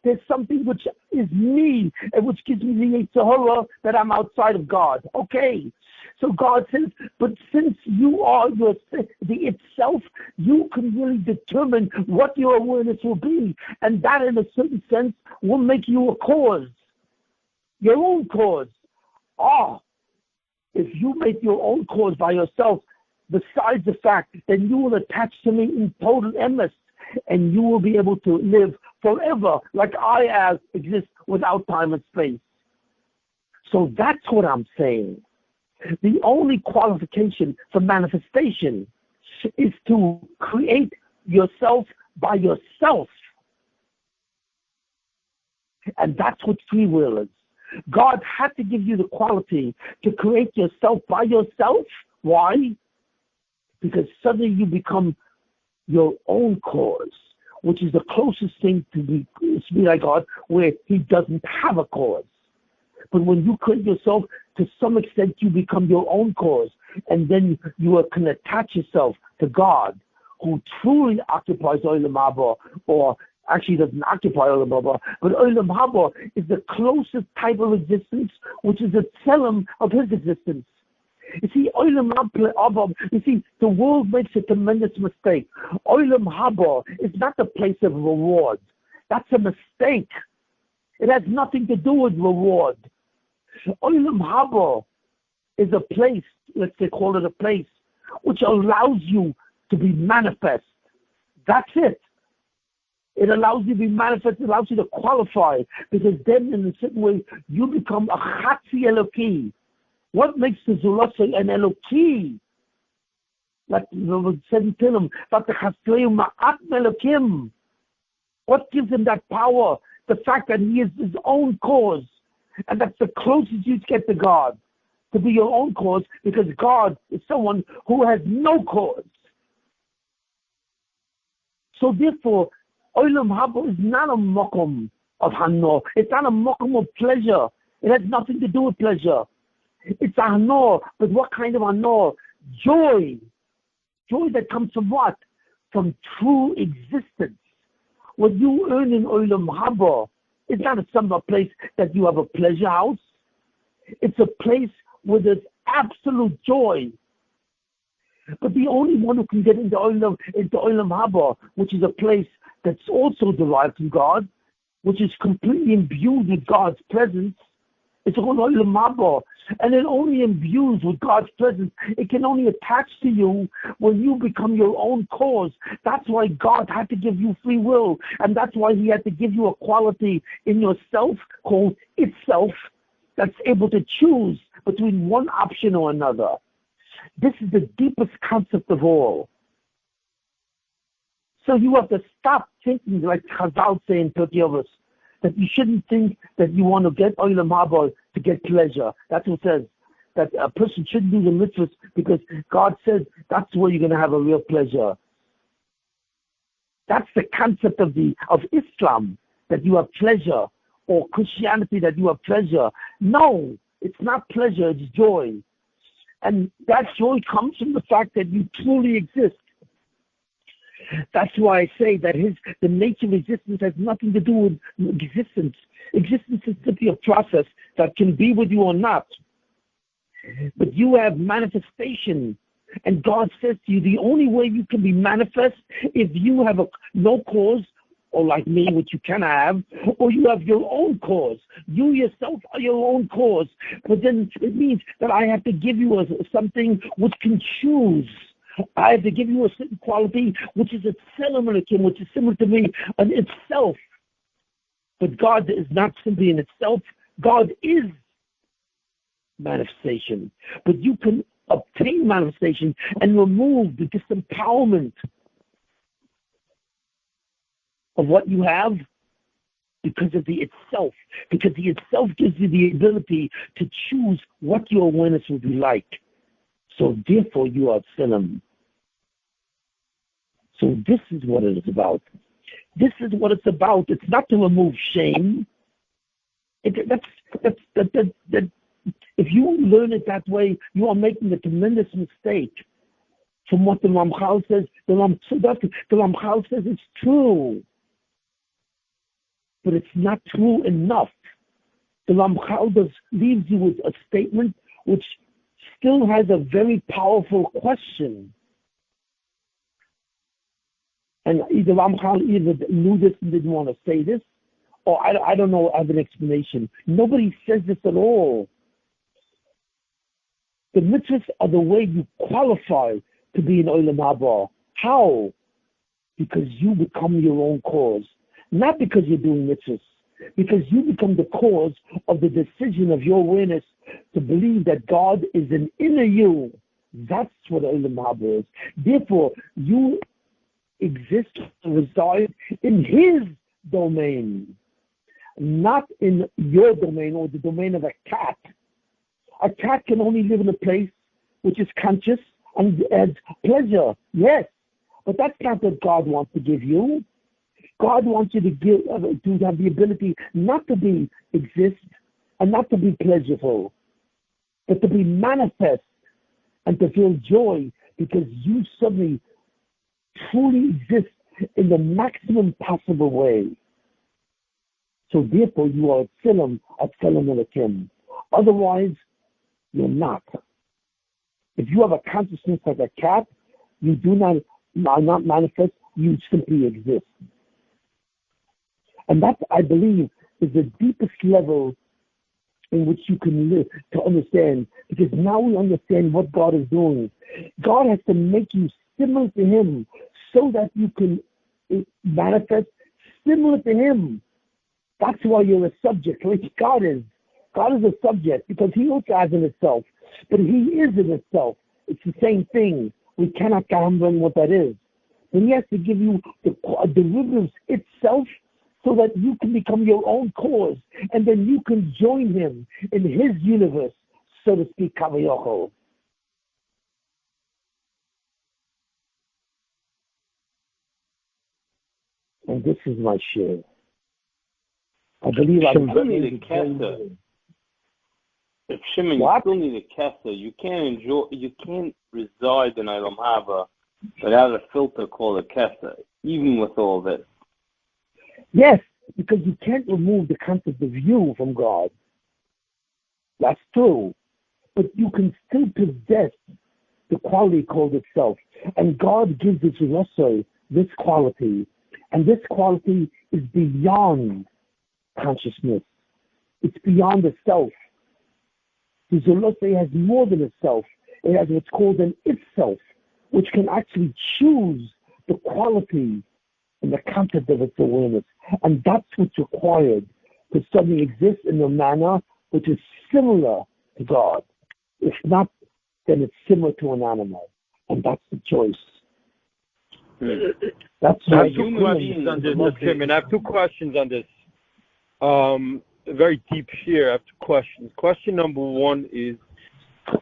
There's something which is me and which gives me the Yitzhahara that I'm outside of God. Okay. So God says, but since you are the itself, you can really determine what your awareness will be. And that, in a certain sense, will make you a cause. Your own cause. If you make your own cause by yourself, besides the fact that you will attach to me in total emes, and you will be able to live forever like I exist without time and space. So that's what I'm saying. The only qualification for manifestation is to create yourself by yourself. And that's what free will is. God had to give you the quality to create yourself by yourself. Why? Because suddenly you become your own cause, which is the closest thing to be like God, where he doesn't have a cause. But when you create yourself, to some extent you become your own cause, and then you can attach yourself to God, who truly occupies Olam Haba, or actually doesn't occupy Olam Haba, but Olam Haba is the closest type of existence, which is the tselem of his existence. You see, Olam Haba, you see, the world makes a tremendous mistake. Olam Haba is not the place of reward. That's a mistake. It has nothing to do with reward. Olam Haba is a place, let's say, call it a place, which allows you to be manifest. That's it. It allows you to be manifest, it allows you to qualify, because then in a certain way, you become a Chatzi Eloki. What makes the Zulasa an Eloki? Like the said in Tilim, but the Chastreu Ma'at Melokim. What gives him that power? The fact that he is his own cause. And that's the closest you get to God. To be your own cause, because God is someone who has no cause. So therefore, Olam Haba is not a mokum of hanor. It's not a mokum of pleasure. It has nothing to do with pleasure. It's a hanor, but what kind of hanor? Joy. Joy that comes from what? From true existence. What you earn in Olam Haba is not some place that you have a pleasure house. It's a place where there's absolute joy. But the only one who can get into Olam Haba, which is a place that's also derived from God, which is completely imbued with God's presence, it's called Olam Haba. And it only imbues with God's presence. It can only attach to you when you become your own cause. That's why God had to give you free will. And that's why he had to give you a quality in yourself called itself that's able to choose between one option or another. This is the deepest concept of all. So you have to stop thinking like Chazal say in Turkey of us, that you shouldn't think that you want to get Olam Haba to get pleasure. That's what it says. That a person shouldn't do the mitzvahs because God says that's where you're going to have a real pleasure. That's the concept of Islam, that you have pleasure, or Christianity, that you have pleasure. No, it's not pleasure, it's joy. And that joy comes from the fact that you truly exist. That's why I say that the nature of existence has nothing to do with existence. Existence is simply a process that can be with you or not. But you have manifestation. And God says to you, the only way you can be manifest if you have no cause, or like me, which you can have, or you have your own cause. You yourself are your own cause. But then it means that I have to give you something which can choose. I have to give you a certain quality which is a tzelem, which is similar to me in itself. But God is not simply in itself. God is manifestation. But you can obtain manifestation and remove the disempowerment of what you have because of the itself. Because the itself gives you the ability to choose what your awareness will be like. So therefore you are tzelem. So this is what it is about. This is what it's about. It's not to remove shame. If you learn it that way, you are making a tremendous mistake. From what the Ramchal says, the Ramchal says it's true. But it's not true enough. The Ramchal leaves you with a statement which still has a very powerful question. And either Ramchal knew this and didn't want to say this, or I don't know, I have an explanation. Nobody says this at all. The mitzvahs are the way you qualify to be in Olam Haba. How? Because you become your own cause. Not because you're doing mitzvahs. Because you become the cause of the decision of your awareness to believe that God is an inner you. That's what Olam Haba is. Therefore, you exist and reside in his domain, not in your domain or the domain of a cat. A cat can only live in a place which is conscious and has pleasure, yes, but that's not what God wants to give you. God wants you to have the ability not to exist and not to be pleasureful, but to be manifest and to feel joy because you suddenly truly exist in the maximum possible way. So therefore you are a tzelem Elokim. Otherwise, you're not. If you have a consciousness like a cat, you are not manifest, you simply exist. And that, I believe, is the deepest level in which you can live to understand, because now we understand what God is doing. God has to make you similar to Him so that you can manifest similar to Him. That's why you're a subject, like God is. God is a subject because He also has in itself, but He is in itself. It's the same thing. We cannot comprehend what that is. And He has to give you the derivatives itself so that you can become your own cause, and then you can join Him in His universe, so to speak, Kavayoko. And this is my share. I believe I still need a Kessin. If Shimon, you still need a Kessin. You can't reside in Olam Haba without a filter called a Kessin, even with all this. Yes, because you can't remove the concept of you from God. That's true. But you can still possess the quality called itself. And God gives it to us this quality. And this quality is beyond consciousness. It's beyond the self. The Zolose has more than a self. It has what's called an itself, which can actually choose the quality and the content of its awareness. And that's what's required to suddenly exist in a manner which is similar to God. If not, then it's similar to an animal. And that's the choice. That's I have 2 questions on this, Jim, and I have 2 questions on this. A very deep share. I have 2 questions. Question number 1 is,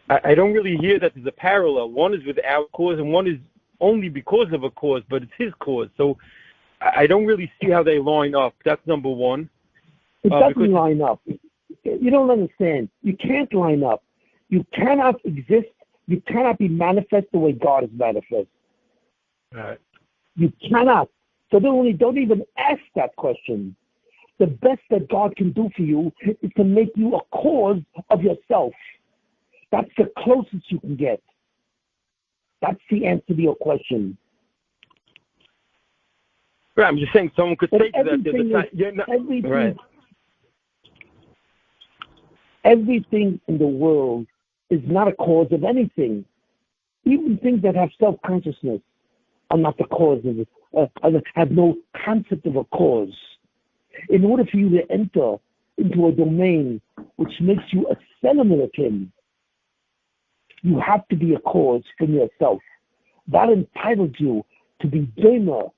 I don't really hear that there's a parallel. One is without cause, and one is only because of a cause, but it's His cause. So I don't really see how they line up. That's number 1. It doesn't line up. You don't understand. You can't line up. You cannot exist. You cannot be manifest the way God is manifest. Right. You cannot. So don't even ask that question. The best that God can do for you is to make you a cause of yourself. That's the closest you can get. That's the answer to your question. Right, I'm just saying someone could say that. Everything in the world is not a cause of anything. Even things that have self-consciousness are not the cause of it, have no concept of a cause. In order for you to enter into a domain which makes you a sentiment of Him, you have to be a cause from yourself. That entitles you to be Dema.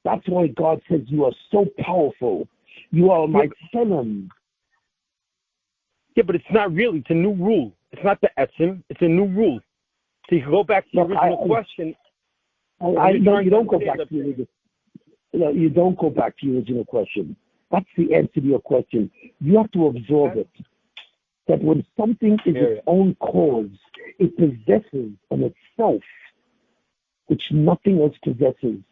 That's why God says you are so powerful. You are my Tselem. Yeah, but it's not really. It's a new rule. It's not the Etzim. It's a new rule. So you can go back to the original question. You don't go back to the original. You don't go back to the original question. That's the answer to your question. You have to absorb it. That when something is its own cause, it possesses in itself, which nothing else possesses.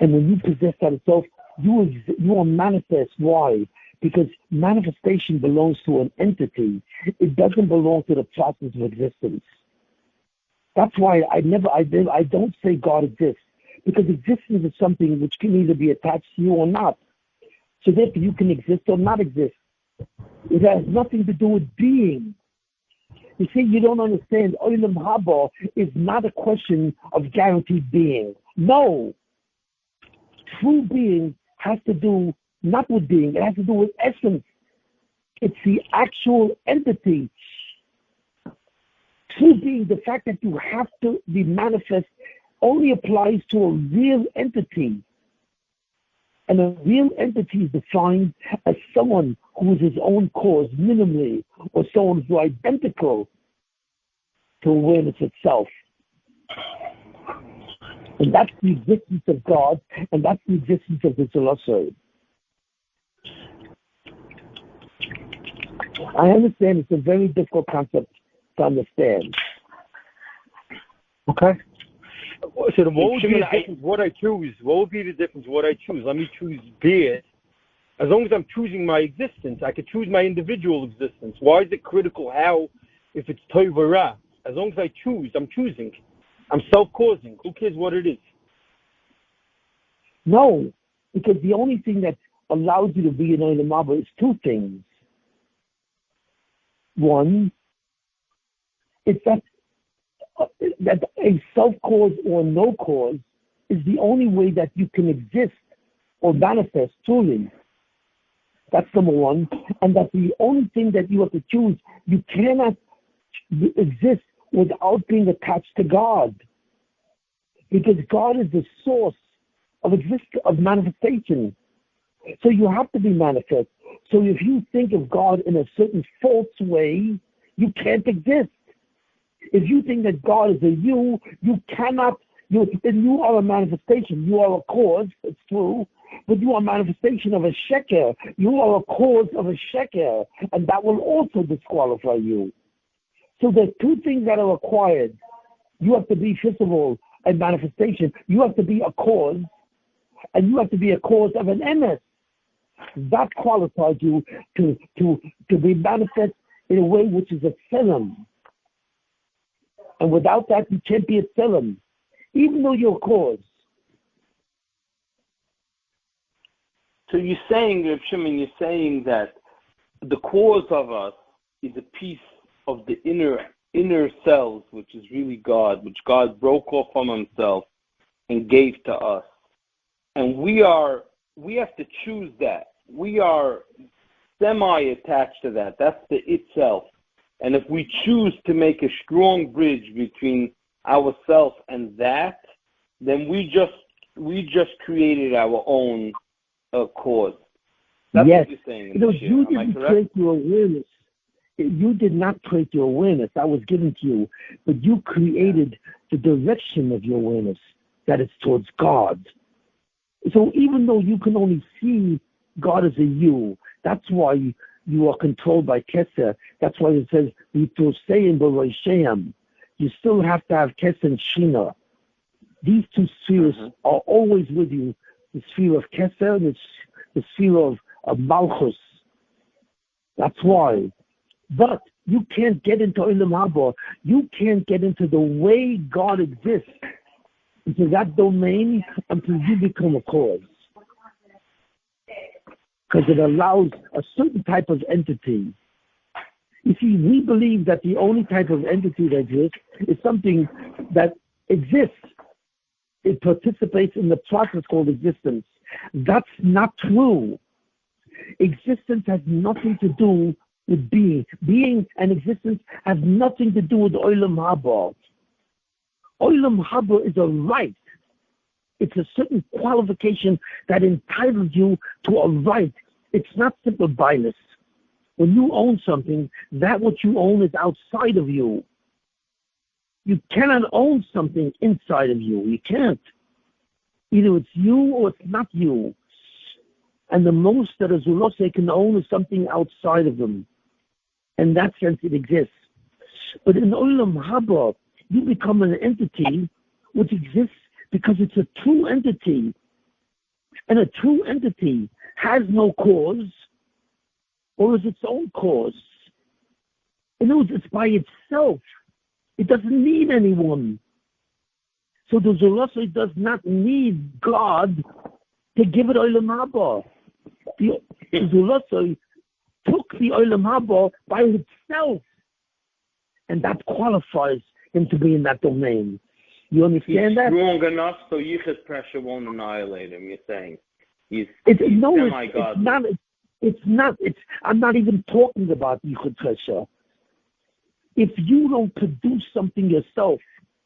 And when you possess that itself, you are manifest. Why? Because manifestation belongs to an entity. It doesn't belong to the process of existence. That's why I don't say God exists, because existence is something which can either be attached to you or not. So therefore you can exist or not exist. It has nothing to do with being. You see, you don't understand. Olam Haba is not a question of guaranteed being. No. True being has to do not with being. It has to do with essence. It's the actual entity. True being, the fact that you have to be manifest, only applies to a real entity. And a real entity is defined as someone who is his own cause, minimally, or someone who is identical to awareness itself. And that's the existence of God, and that's the existence of the Zolose. I understand it's a very difficult concept to understand. Okay. So what would be the difference what I choose? What would be the difference what I choose? Let me choose being. As long as I'm choosing my existence, I could choose my individual existence. Why is it critical how, if it's Tov or Ra? As long as I choose, I'm choosing. I'm self-causing. Who cares what it is? No, because the only thing that allows you to be in Olam Haba is two things. One, it's that a self-cause or no cause is the only way that you can exist or manifest truly. That's number one. And that's the only thing that you have to choose. You cannot exist without being attached to God. Because God is the source of manifestation. So you have to be manifest. So if you think of God in a certain false way, you can't exist. If you think that God is a you cannot, you are a manifestation. You are a cause, it's true, but you are a manifestation of a sheker. You are a cause of a sheker, and that will also disqualify you. So there's two things that are required. You have to be, first of all, a manifestation. You have to be a cause, and you have to be a cause of an emes. That qualifies you to be manifest in a way which is a tzelem. And without that, you can't be a tzelem, even though you're a cause. So you're saying, Reb Shimon, you're saying that the cause of us is a piece of the inner selves, which is really God, which God broke off from himself and gave to us. And we have to choose that. We are semi-attached to that. That's the itself. And if we choose to make a strong bridge between ourselves and that, then we just created our own cause. That's yes. What you're saying. You didn't create your awareness. You did not create your awareness. That was given to you. But you created the direction of your awareness, that it's towards God. So even though you can only see God as a you, that's why you are controlled by Kessin. That's why it says, you still have to have Kessin Shina. These two spheres are always with you. The sphere of Kessin and the sphere of Malchus. That's why. But you can't get into Olam Haba. You can't get into the way God exists, into that domain, until you become a cause. Because it allows a certain type of entity. You see, we believe that the only type of entity that exists is something that exists. It participates in the process called existence. That's not true. Existence has nothing to do with being. Being and existence have nothing to do with Olam Haba. Olam Haba is a right. It's a certain qualification that entitles you to a right. It's not simple bias. When you own something, that what you own is outside of you. You cannot own something inside of you. You can't. Either it's you or it's not you. And the most that a Zulose can own is something outside of them. In that sense, it exists. But in Olam Haba, you become an entity which exists because it's a true entity. And a true entity has no cause or is its own cause. In other words, it's by itself. It doesn't need anyone. So the Zulose does not need God to give it Olam Haba. The Zulose took the Olam Haba by itself. And that qualifies him to be in that domain. You understand that? He's strong enough so Yichud pressure won't annihilate him, you're saying. He's semi-God. I'm not even talking about Yichud pressure. If you don't produce something yourself,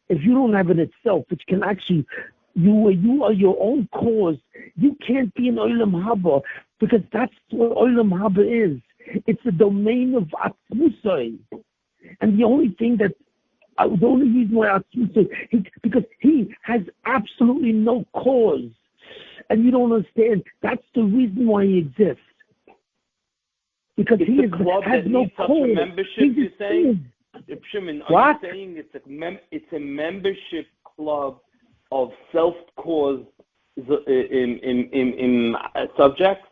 if you don't have it itself, which can actually, you are your own cause, you can't be in Olam Haba, because that's what Olam Haba is. It's the domain of Atzmusai. And the only thing that, the only reason why Atzmusai, because he has absolutely no cause. And you don't understand, that's the reason why he exists. Because it's he has no cause. Membership, you're saying? Shimon, are you saying it's a membership club of self-cause in subjects?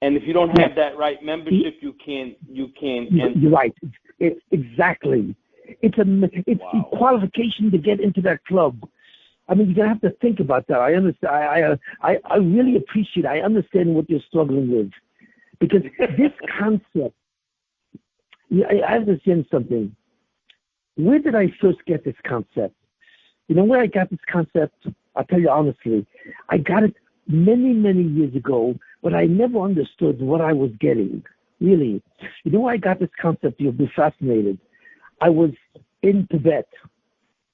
And if you don't have that right membership, you can't. You're right. Exactly. It's the qualification to get into that club. I mean, you're gonna have to think about that. I understand. I really appreciate. I understand what you're struggling with, because this concept. I understand something. Where did I first get this concept? You know where I got this concept? I'll tell you honestly. I got it many, many years ago, but I never understood what I was getting. Really. You know where I got this concept? You'll be fascinated. I was in Tibet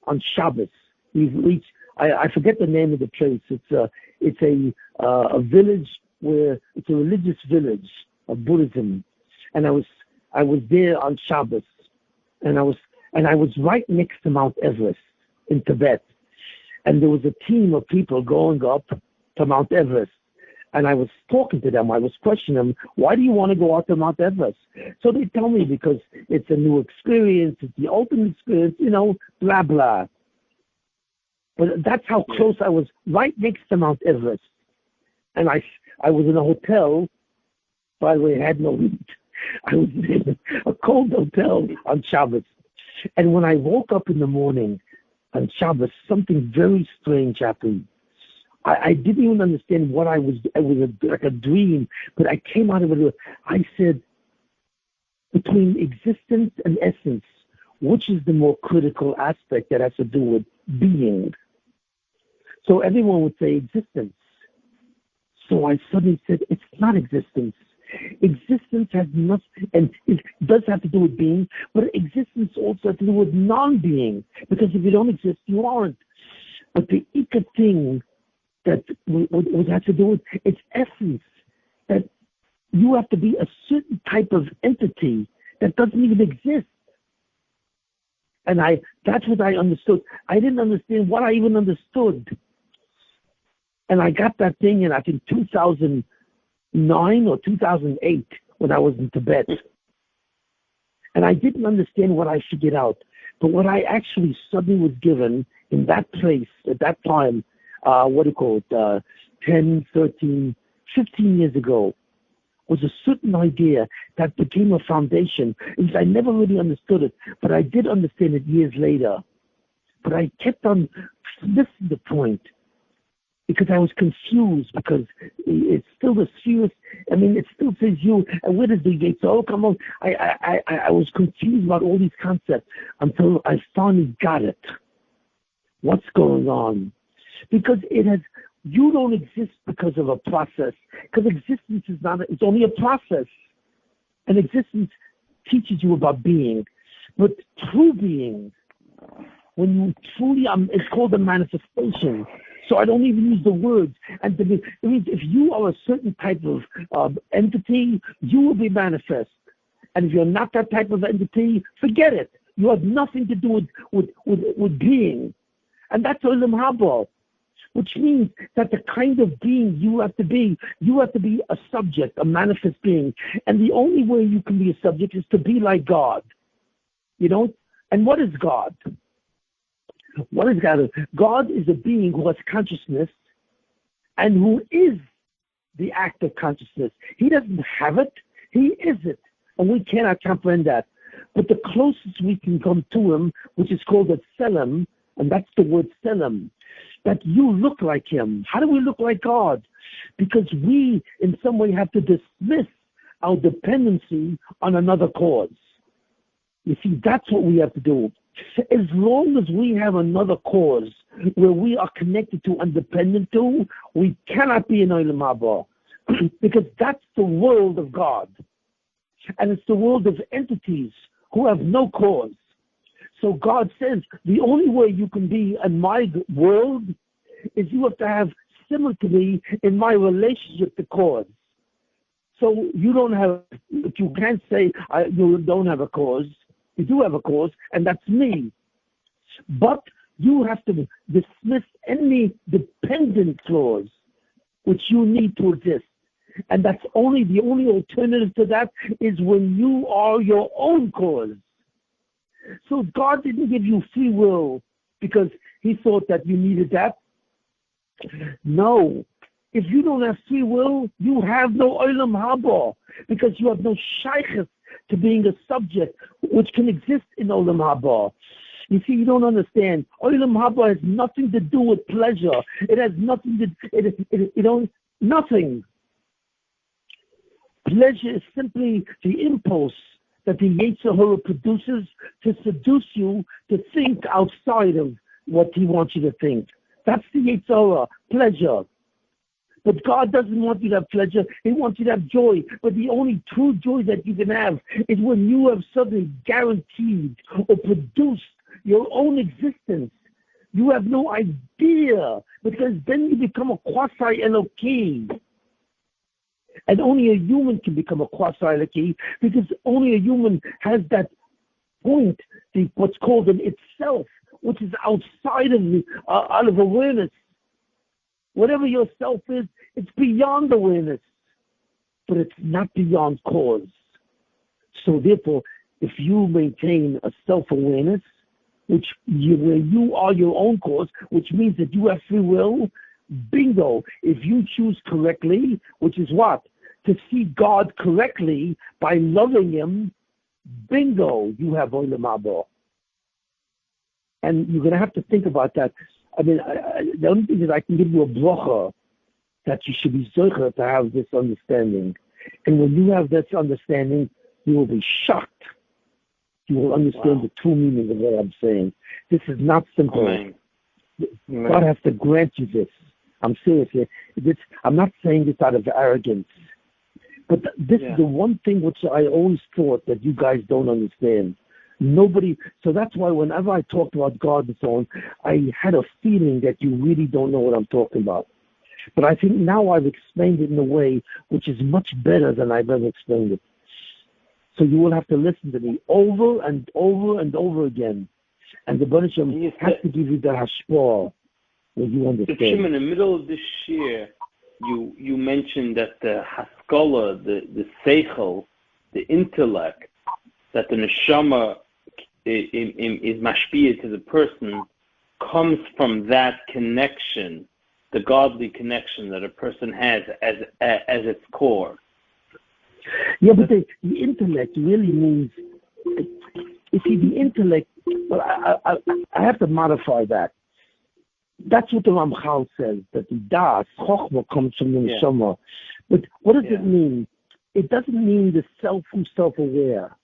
on Shabbos. We've reached. I forget the name of the place. It's a village where it's a religious village of Buddhism, and I was there on Shabbos, and I was right next to Mount Everest in Tibet, and there was a team of people going up to Mount Everest, and I was talking to them. I was questioning them, why do you want to go out to Mount Everest? So they tell me because it's a new experience, it's the ultimate experience, blah, blah. But that's how close I was, right next to Mount Everest. And I was in a hotel, by the way, I had no heat. I was in a cold hotel on Shabbos. And when I woke up in the morning on Shabbos, something very strange happened. I didn't even understand what it was like a dream, but I came out of it. I said, between existence and essence, which is the more critical aspect that has to do with being? So everyone would say existence. So I suddenly said, it's not existence. Existence has nothing, and it does have to do with being, but existence also has to do with non-being, because if you don't exist, you aren't. But the ikka thing that would have to do with its essence, that you have to be a certain type of entity that doesn't even exist. And that's what I understood. I didn't understand what I even understood. And I got that thing in, I think, 2009 or 2008 when I was in Tibet. And I didn't understand what I figured out. But what I actually suddenly was given in that place at that time, 10, 13, 15 years ago, was a certain idea that became a foundation. And I never really understood it, but I did understand it years later. But I kept on missing the point because I was confused, because it's still the serious, it still says you, and where does the gates all come on? I was confused about all these concepts until I finally got it. What's going on? Because you don't exist because of a process. Because existence it's only a process. And existence teaches you about being. But true being, when you truly, it's called a manifestation. So I don't even use the words. And it means if you are a certain type of entity, you will be manifest. And if you're not that type of entity, forget it. You have nothing to do with being. And that's Olam Haba, which means that the kind of being you have to be a subject, a manifest being. And the only way you can be a subject is to be like God. And what is God? What is God? God is a being who has consciousness and who is the act of consciousness. He doesn't have it, he is it. And we cannot comprehend that. But the closest we can come to him, which is called a tselem, and that's the word tselem, that you look like him. How do we look like God? Because we, in some way, have to dismiss our dependency on another cause. You see, that's what we have to do. As long as we have another cause where we are connected to and dependent to, we cannot be in Olam Haba, because that's the world of God. And it's the world of entities who have no cause. So God says the only way you can be in my world is you have to have similar to me in my relationship to cause. So you can't say you don't have a cause. You do have a cause, and that's me. But you have to dismiss any dependent clause which you need to exist. And the only alternative to that is when you are your own cause. So God didn't give you free will because he thought that you needed that. No. If you don't have free will, you have no Olam Haba, because you have no shaykhs to being a subject which can exist in Olam Haba. You see, you don't understand. Olam Haba has nothing to do with pleasure. It has nothing to, nothing. Pleasure is simply the impulse that the Yetzer Hara produces to seduce you to think outside of what he wants you to think. That's the Yetzer Hara, pleasure. But God doesn't want you to have pleasure. He wants you to have joy. But the only true joy that you can have is when you have suddenly guaranteed or produced your own existence. You have no idea, because then you become a quasi-Eloki. And only a human can become a quasi-Eloki, because only a human has that point, what's called an itself, which is outside of out of awareness. Whatever your self is, it's beyond awareness, but it's not beyond cause. So therefore, if you maintain a self-awareness, where you are your own cause, which means that you have free will, bingo. If you choose correctly, which is what? To see God correctly by loving Him, bingo, you have Olam Haba. And you're going to have to think about that. I mean, the only thing is I can give you a bracha that you should be zocher to have this understanding. And when you have this understanding, you will be shocked. You will understand the true meaning of what I'm saying. This is not simple. Amen. God has to grant you this. I'm serious here. I'm not saying this out of arrogance. But this is the one thing which I always thought that you guys don't understand. Nobody, so that's why whenever I talked about God and so on, I had a feeling that you really don't know what I'm talking about. But I think now I've explained it in a way which is much better than I've ever explained it. So you will have to listen to me over and over and over again. And the Baruch Hashem has to give you the hashpah where you understand. Shimon, in the middle of this year, you mentioned that the haskalah, the seichel, the intellect, that the neshama is mashpia to the person, comes from that connection, the godly connection that a person has as its core. Yeah, but the intellect really means, you see, the intellect, well, I have to modify that. That's what the Ramchal says, that the das, chokhmah, comes from the neshama. But what does it mean? It doesn't mean the self who's self-aware.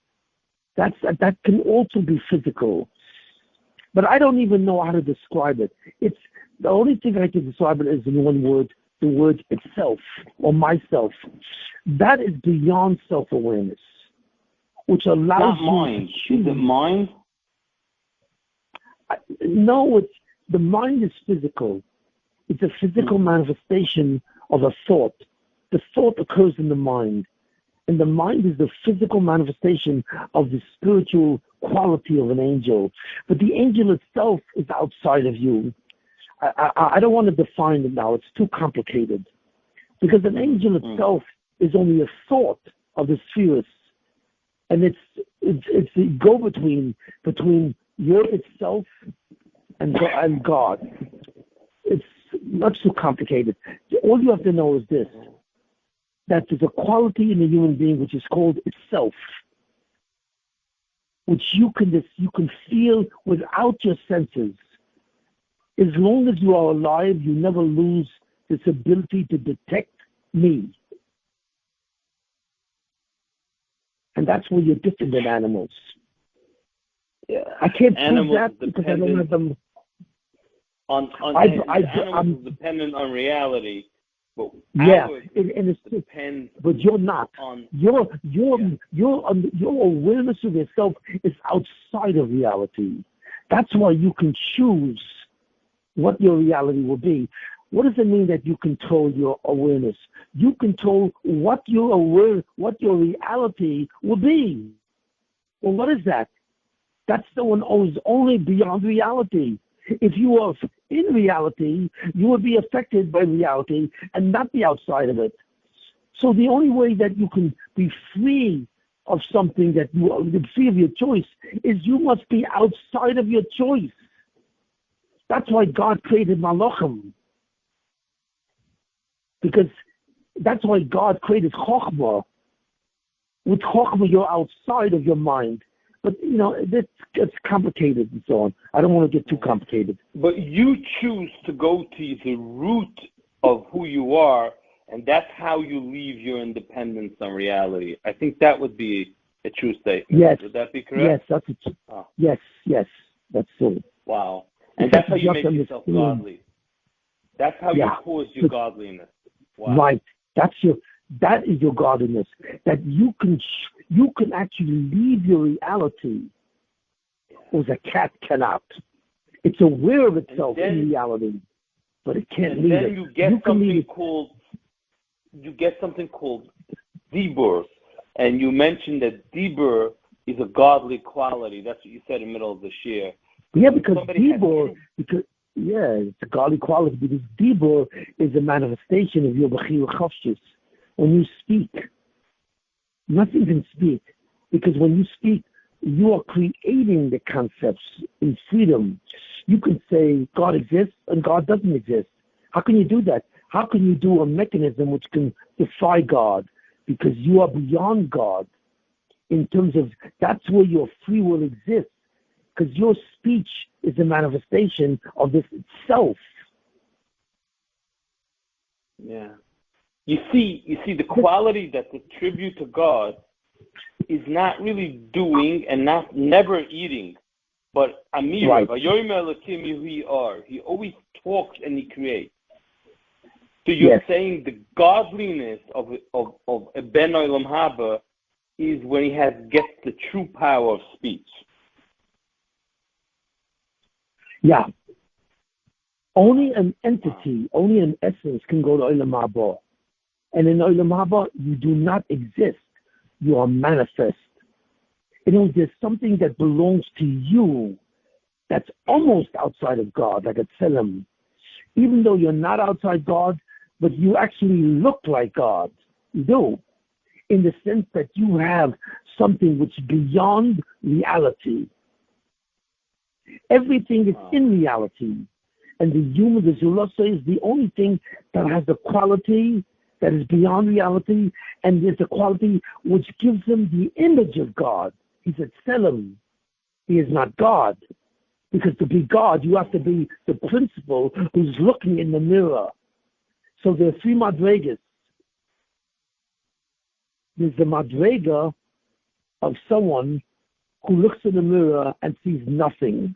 That can also be physical. But I don't even know how to describe it. It's the only thing I can describe it is in one word, the word itself, or myself. That is beyond self-awareness, which allows not mind. Is it mind? No, the mind is physical. It's a physical manifestation of a thought. The thought occurs in the mind. And the mind is the physical manifestation of the spiritual quality of an angel. But the angel itself is outside of you. I don't want to define it now. It's too complicated. Because an angel itself is only a thought of the spheres. And it's the go-between between your itself and God. It's not too complicated. All you have to know is this, that there's a quality in a human being which is called itself, which you can feel without your senses. As long as you are alive, you never lose this ability to detect me. And that's where you're different than animals. I can't prove that because I don't have them. Animals dependent on reality. But it depends. But you're not. Your awareness of yourself is outside of reality. That's why you can choose what your reality will be. What does it mean that you control your awareness? You control what your reality will be. Well, what is that? That's the one who's only beyond reality. If you are in reality, you will be affected by reality and not be outside of it. So the only way that you can be free of something that you are free of your choice is you must be outside of your choice. That's why God created Malachim. Because that's why God created Chokhmah. With Chokhmah, you're outside of your mind. But, it gets complicated and so on. I don't want to get too complicated. But you choose to go to the root of who you are, and that's how you leave your independence on reality. I think that would be a true statement. Yes. Would that be correct? Yes, yes, that's true. Wow. And that's how you make yourself godly. That's how you cause your godliness. Wow. Right. That is your godliness. That you can actually leave your reality as a cat cannot. It's aware of itself in reality, but it can't leave it. And then you get something called dibur, and you mentioned that dibur is a godly quality. That's what you said in the middle of the shir. Yeah, because dibur, it's a godly quality, because dibur is a manifestation of your bechira chavshus. When you speak, nothing can speak, because when you speak, you are creating the concepts in freedom. You can say God exists and God doesn't exist. How can you do that? How can you do a mechanism which can defy God? Because you are beyond God. In terms of, that's where your free will exists, because your speech is a manifestation of this itself. Yeah. You see, the quality that's attributed to God is not really doing and never eating, but Amir, right. He always talks and he creates. So you're saying the godliness of a Ben Olam Haba is when he gets the true power of speech. Yeah. Only an entity, only an essence can go to Olam Haba. And in Olam Haba, you do not exist. You are manifest. There's something that belongs to you that's almost outside of God, like a tzelem. Even though you're not outside God, but you actually look like God. You do. In the sense that you have something which is beyond reality. Everything is in reality. And the human, the Zulasa, is the only thing that has the quality that is beyond reality, and there's a quality which gives him the image of God. He's a tzelem. He is not God. Because to be God, you have to be the principle who's looking in the mirror. So there are three madregas. There's the madrega of someone who looks in the mirror and sees nothing.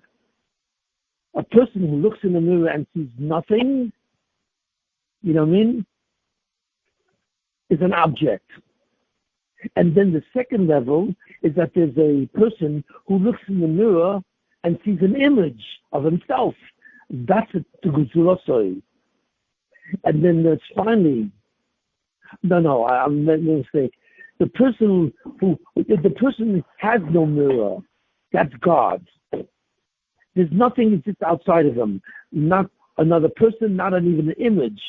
A person who looks in the mirror and sees nothing, you know what I mean, is an object. And then the second level is that there's a person who looks in the mirror and sees an image of himself. That's a Teguzulosoi. And then there's finally, I'm making a mistake. The person who has no mirror, that's God. There's nothing exists outside of him. Not another person, not even an image.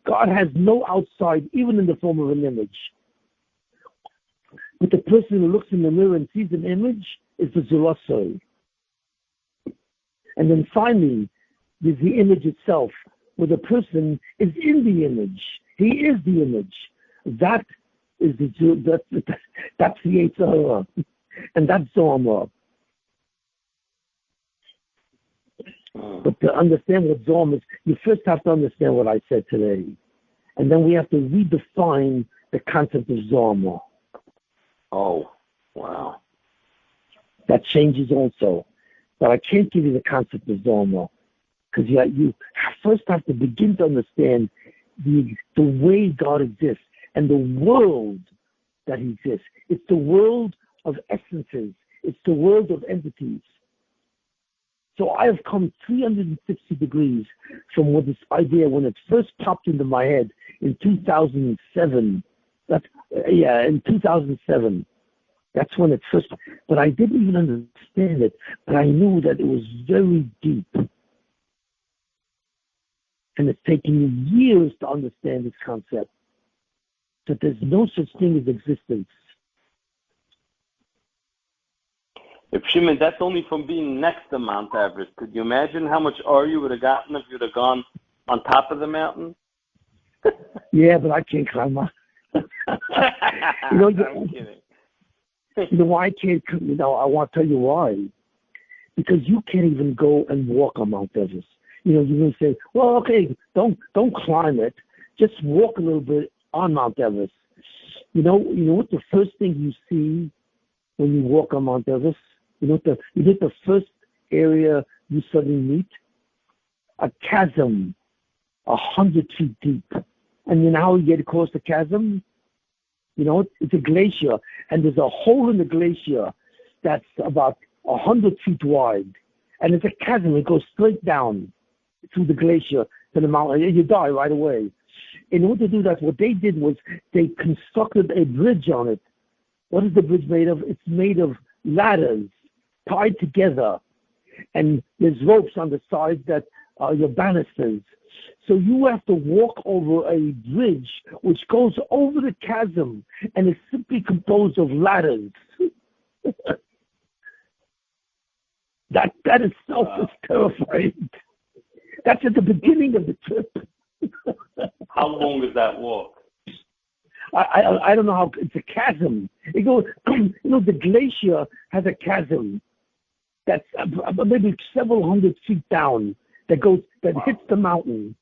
God has no outside, even in the form of an image. But the person who looks in the mirror and sees an image is the Zulosoi. And then finally, there's the image itself, where the person is in the image. He is the image. That's the Yitzhara. And that's Zohar. But to understand what Zohar is, you first have to understand what I said today. And then we have to redefine the concept of Zohar. Oh, wow. That changes also. But I can't give you the concept of Zohar, because you first have to begin to understand the way God exists and the world that he exists. It's the world of essences. It's the world of entities. So I have come 360 degrees from what this idea, when it first popped into my head in 2007. In 2007. That's when it first, but I didn't even understand it, but I knew that it was very deep. And it's taken me years to understand this concept, that there's no such thing as existence. If Shimon, that's only from being next to Mount Everest. Could you imagine how much ore you would have gotten if you would have gone on top of the mountain? Yeah, but I can't climb up. I'm kidding. You know why I can't? I want to tell you why. Because you can't even go and walk on Mount Everest. You're going to say, well, okay, don't climb it. Just walk a little bit on Mount Everest. You know what the first thing you see when you walk on Mount Everest? You know the first area you suddenly meet? A chasm, 100 feet deep. And you know how you get across the chasm? It's a glacier, and there's a hole in the glacier that's about 100 feet wide. And it's a chasm. It goes straight down through the glacier to the mountain. You die right away. In order to do that, what they did was they constructed a bridge on it. What is the bridge made of? It's made of ladders tied together. And there's ropes on the sides that are your banisters. So you have to walk over a bridge which goes over the chasm, and it's simply composed of ladders. That itself is terrifying. That's at the beginning of the trip. How long is that walk? I don't know how. It's a chasm. It goes. The glacier has a chasm that's maybe several hundred feet down that hits the mountain.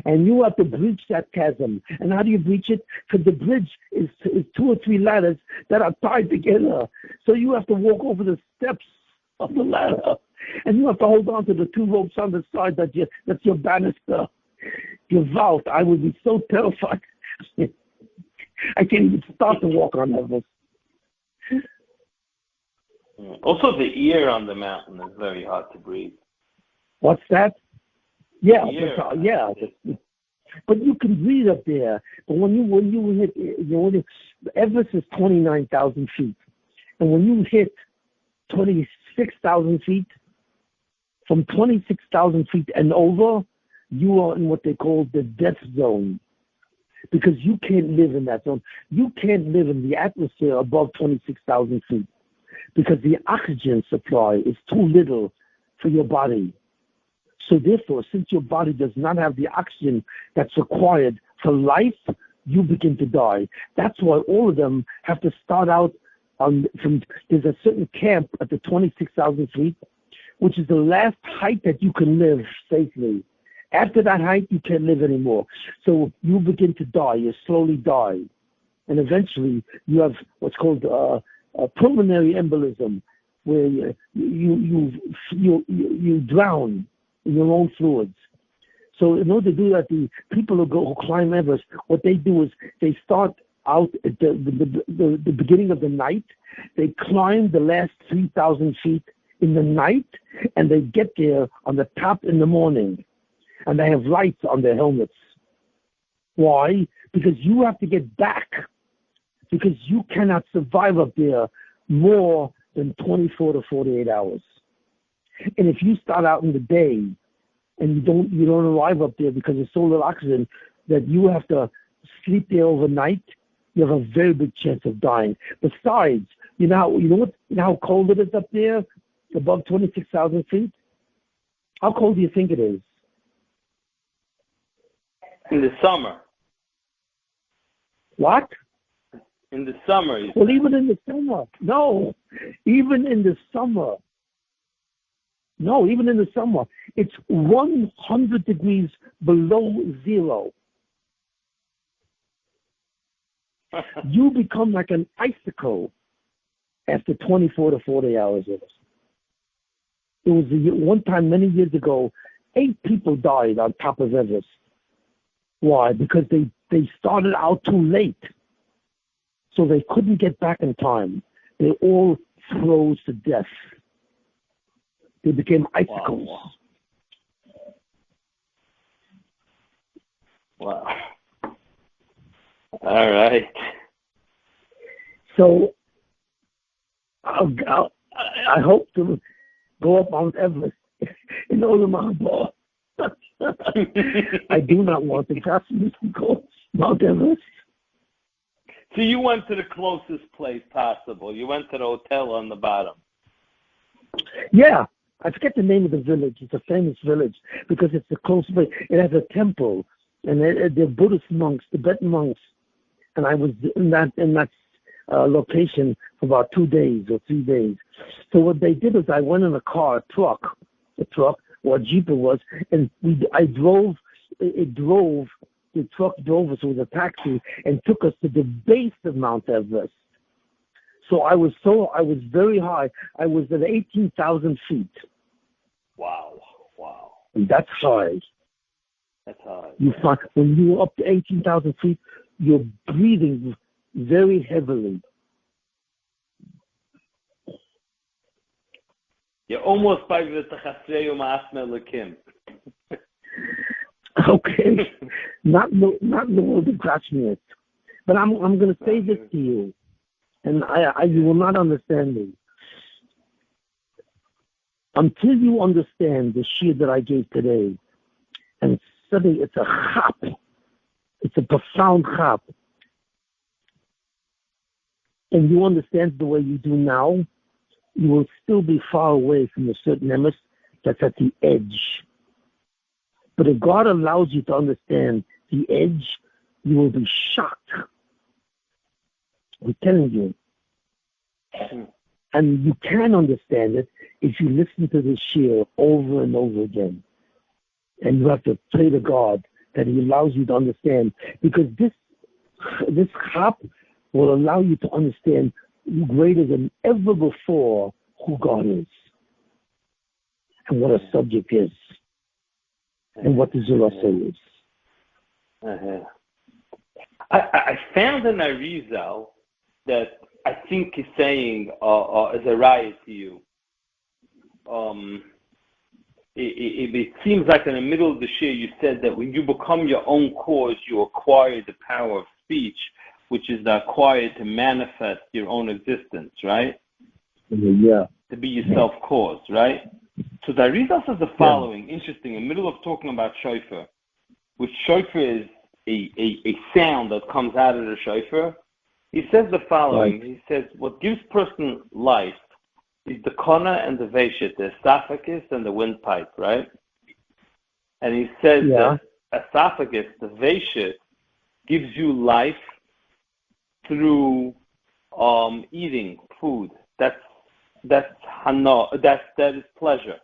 And you have to breach that chasm. And how do you breach it? Because the bridge is 2 or 3 ladders that are tied together. So you have to walk over the steps of the ladder. And you have to hold on to the 2 ropes on the side that's your banister. Your vault. I would be so terrified. I can't even start to walk on Everest. Also, the air on the mountain is very hard to breathe. What's that? Yeah, but you can breathe up there. But when you hit, Everest is 29,000 feet, and when you hit 26,000 feet, from 26,000 feet and over, you are in what they call the death zone, because you can't live in that zone. You can't live in the atmosphere above 26,000 feet, because the oxygen supply is too little for your body. So therefore, since your body does not have the oxygen that's required for life, you begin to die. That's why all of them have to start out there's a certain camp at the 26,000 feet, which is the last height that you can live safely. After that height, you can't live anymore. So you begin to die. You slowly die. And eventually, you have what's called a pulmonary embolism, where you drown in your own fluids. So in order to do that, the people who climb Everest, what they do is they start out at the beginning of the night. They climb the last 3,000 feet in the night, and they get there on the top in the morning. And they have lights on their helmets. Why? Because you have to get back. Because you cannot survive up there more than 24 to 48 hours. And if you start out in the day and you don't arrive up there because there's so little oxygen that you have to sleep there overnight, you have a very big chance of dying. Besides, you know how cold it is up there, above 26,000 feet? How cold do you think it is? In the summer. What? In the summer. Well, even in the summer. No, even in the summer. No, even in the summer. It's 100 degrees below zero. You become like an icicle after 24 to 40 hours of it. It was one time many years ago, 8 people died on top of Everest. Why? Because they started out too late. So they couldn't get back in time. They all froze to death. They became icicles. Wow. All right. So I hope to go up Mount Everest in Olam Haba. I do not want to cross Mount Everest. So you went to the closest place possible. You went to the hotel on the bottom. Yeah. I forget the name of the village. It's a famous village because it's the closest place. It has a temple, and they're Buddhist monks, Tibetan monks. And I was in that location for about 2 days or 3 days. So what they did is I went in a car, a truck, or a Jeep it was, and the truck drove us with a taxi and took us to the base of Mount Everest. So I was very high. I was at 18,000 feet. Wow. And that's high. You find when you're up to 18,000 feet, you're breathing very heavily. You're almost by the Tachasreyu Ma'asme Lekim. Okay, not in the world of Gashmias. But I'm going to say this to you, and you will not understand me. Until you understand the shir that I gave today, and suddenly it's a chap, it's a profound chap, and you understand the way you do now, you will still be far away from a certain emes that's at the edge. But if God allows you to understand the edge, you will be shocked. I'm telling you. And you can understand it if you listen to this shir over and over again. And you have to pray to God that He allows you to understand. Because this chap will allow you to understand greater than ever before who God is. And what a subject is. And what the Zerasa is. I found in Arizal that I think is saying as a riot to you. It seems like in the middle of the shir you said that when you become your own cause, you acquire the power of speech, which is the acquired to manifest your own existence, right? Yeah. To be your self-cause, right? So the Arizal says the following, interesting, in the middle of talking about shofar, which shofar is a sound that comes out of the shofar. He says the following, right. He says, what gives person life is the kona and the veshit, the esophagus and the windpipe, right? And he says that esophagus, the veshit, gives you life through eating food. That is pleasure.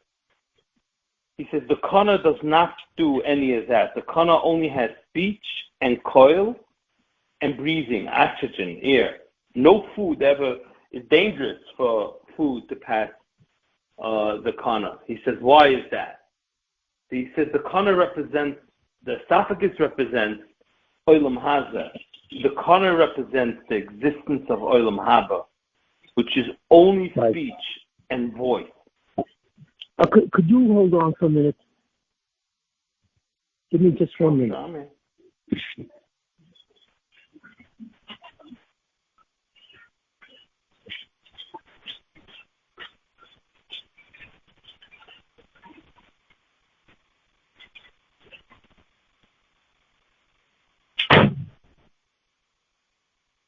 He says the kona does not do any of that. The kona only has speech and coil and breathing, oxygen, air. No food ever is dangerous for food to pass the kona. He says, why is that? He says the kona represents, the esophagus represents Olam Haba. The kona represents the existence of Olam Haba, which is only speech and voice. Could you hold on for a minute? Give me just 1 minute.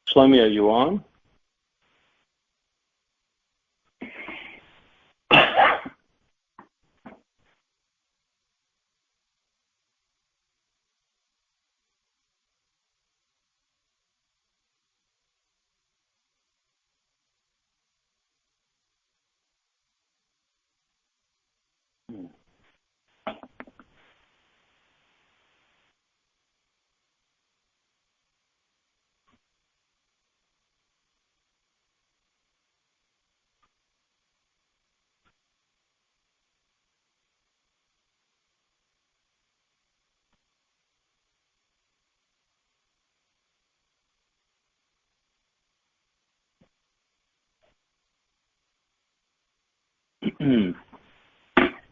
Shlomi, are you on?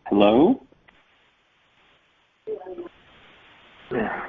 Hello? Yeah.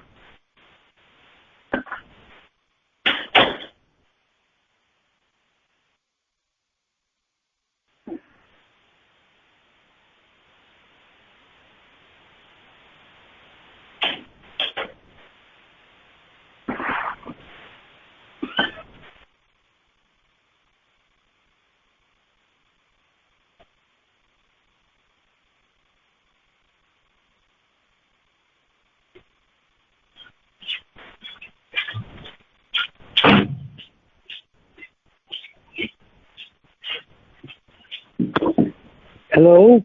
Hello?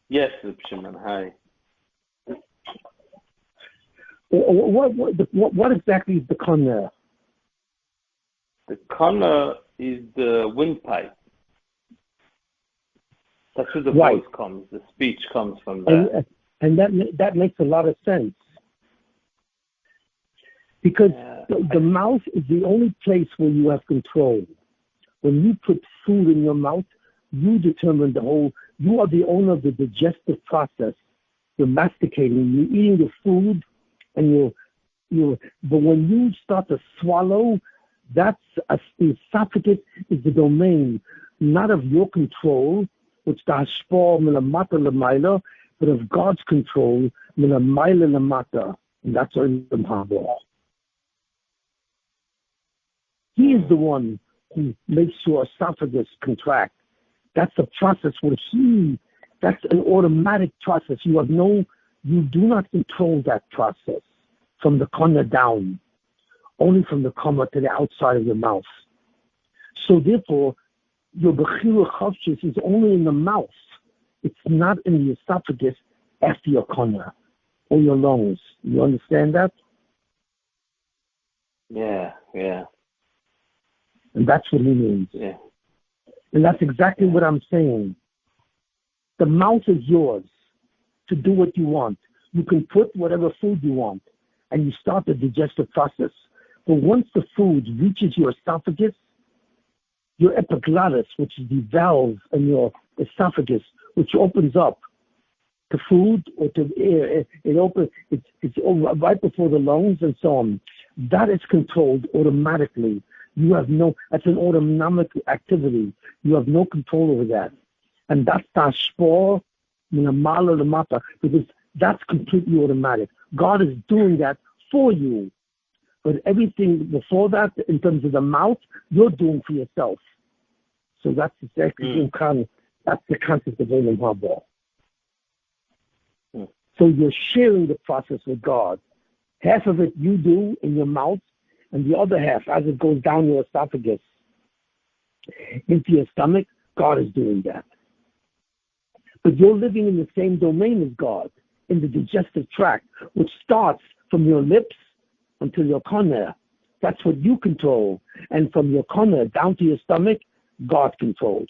Yes, Shimon, hi. What exactly is the kona? The kona is the windpipe. That's where the voice comes. The speech comes from that. And that makes a lot of sense. Because the mouth is the only place where you have control. When you put food in your mouth, you determine you are the owner of the digestive process. You're masticating, you're eating the food, and but when you start to swallow, the esophagus is the domain, not of your control, which the hashpah milamata lamaila, but of God's control, milamaila lamata, and that's Olam Haba. He is the one who makes your esophagus contract. That's a process where that's an automatic process. You do not control that process from the corner down, only from the comma to the outside of your mouth. So therefore, your bechira chavshis is only in the mouth. It's not in the esophagus after your corner or your lungs. You understand that? Yeah. And that's what he means. Yeah. And that's exactly what I'm saying. The mouth is yours to do what you want. You can put whatever food you want, and you start the digestive process. But once the food reaches your esophagus, your epiglottis, which is the valve in your esophagus, which opens up to food or to air, it's right before the lungs and so on. That is controlled automatically. That's an autonomic activity. You have no control over that. And that's tashpor minamala lamata, because that's completely automatic. God is doing that for you. But everything before that, in terms of the mouth, you're doing for yourself. So that's exactly that's the concept of Olam Haba. So you're sharing the process with God. Half of it you do in your mouth, and the other half, as it goes down your esophagus into your stomach, God is doing that. But you're living in the same domain as God, in the digestive tract, which starts from your lips until your cornea. That's what you control. And from your cornea down to your stomach, God controls.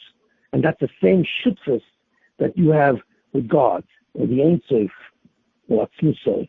And that's the same shutfus that you have with God, or the Ein Sof, or Atzmusay.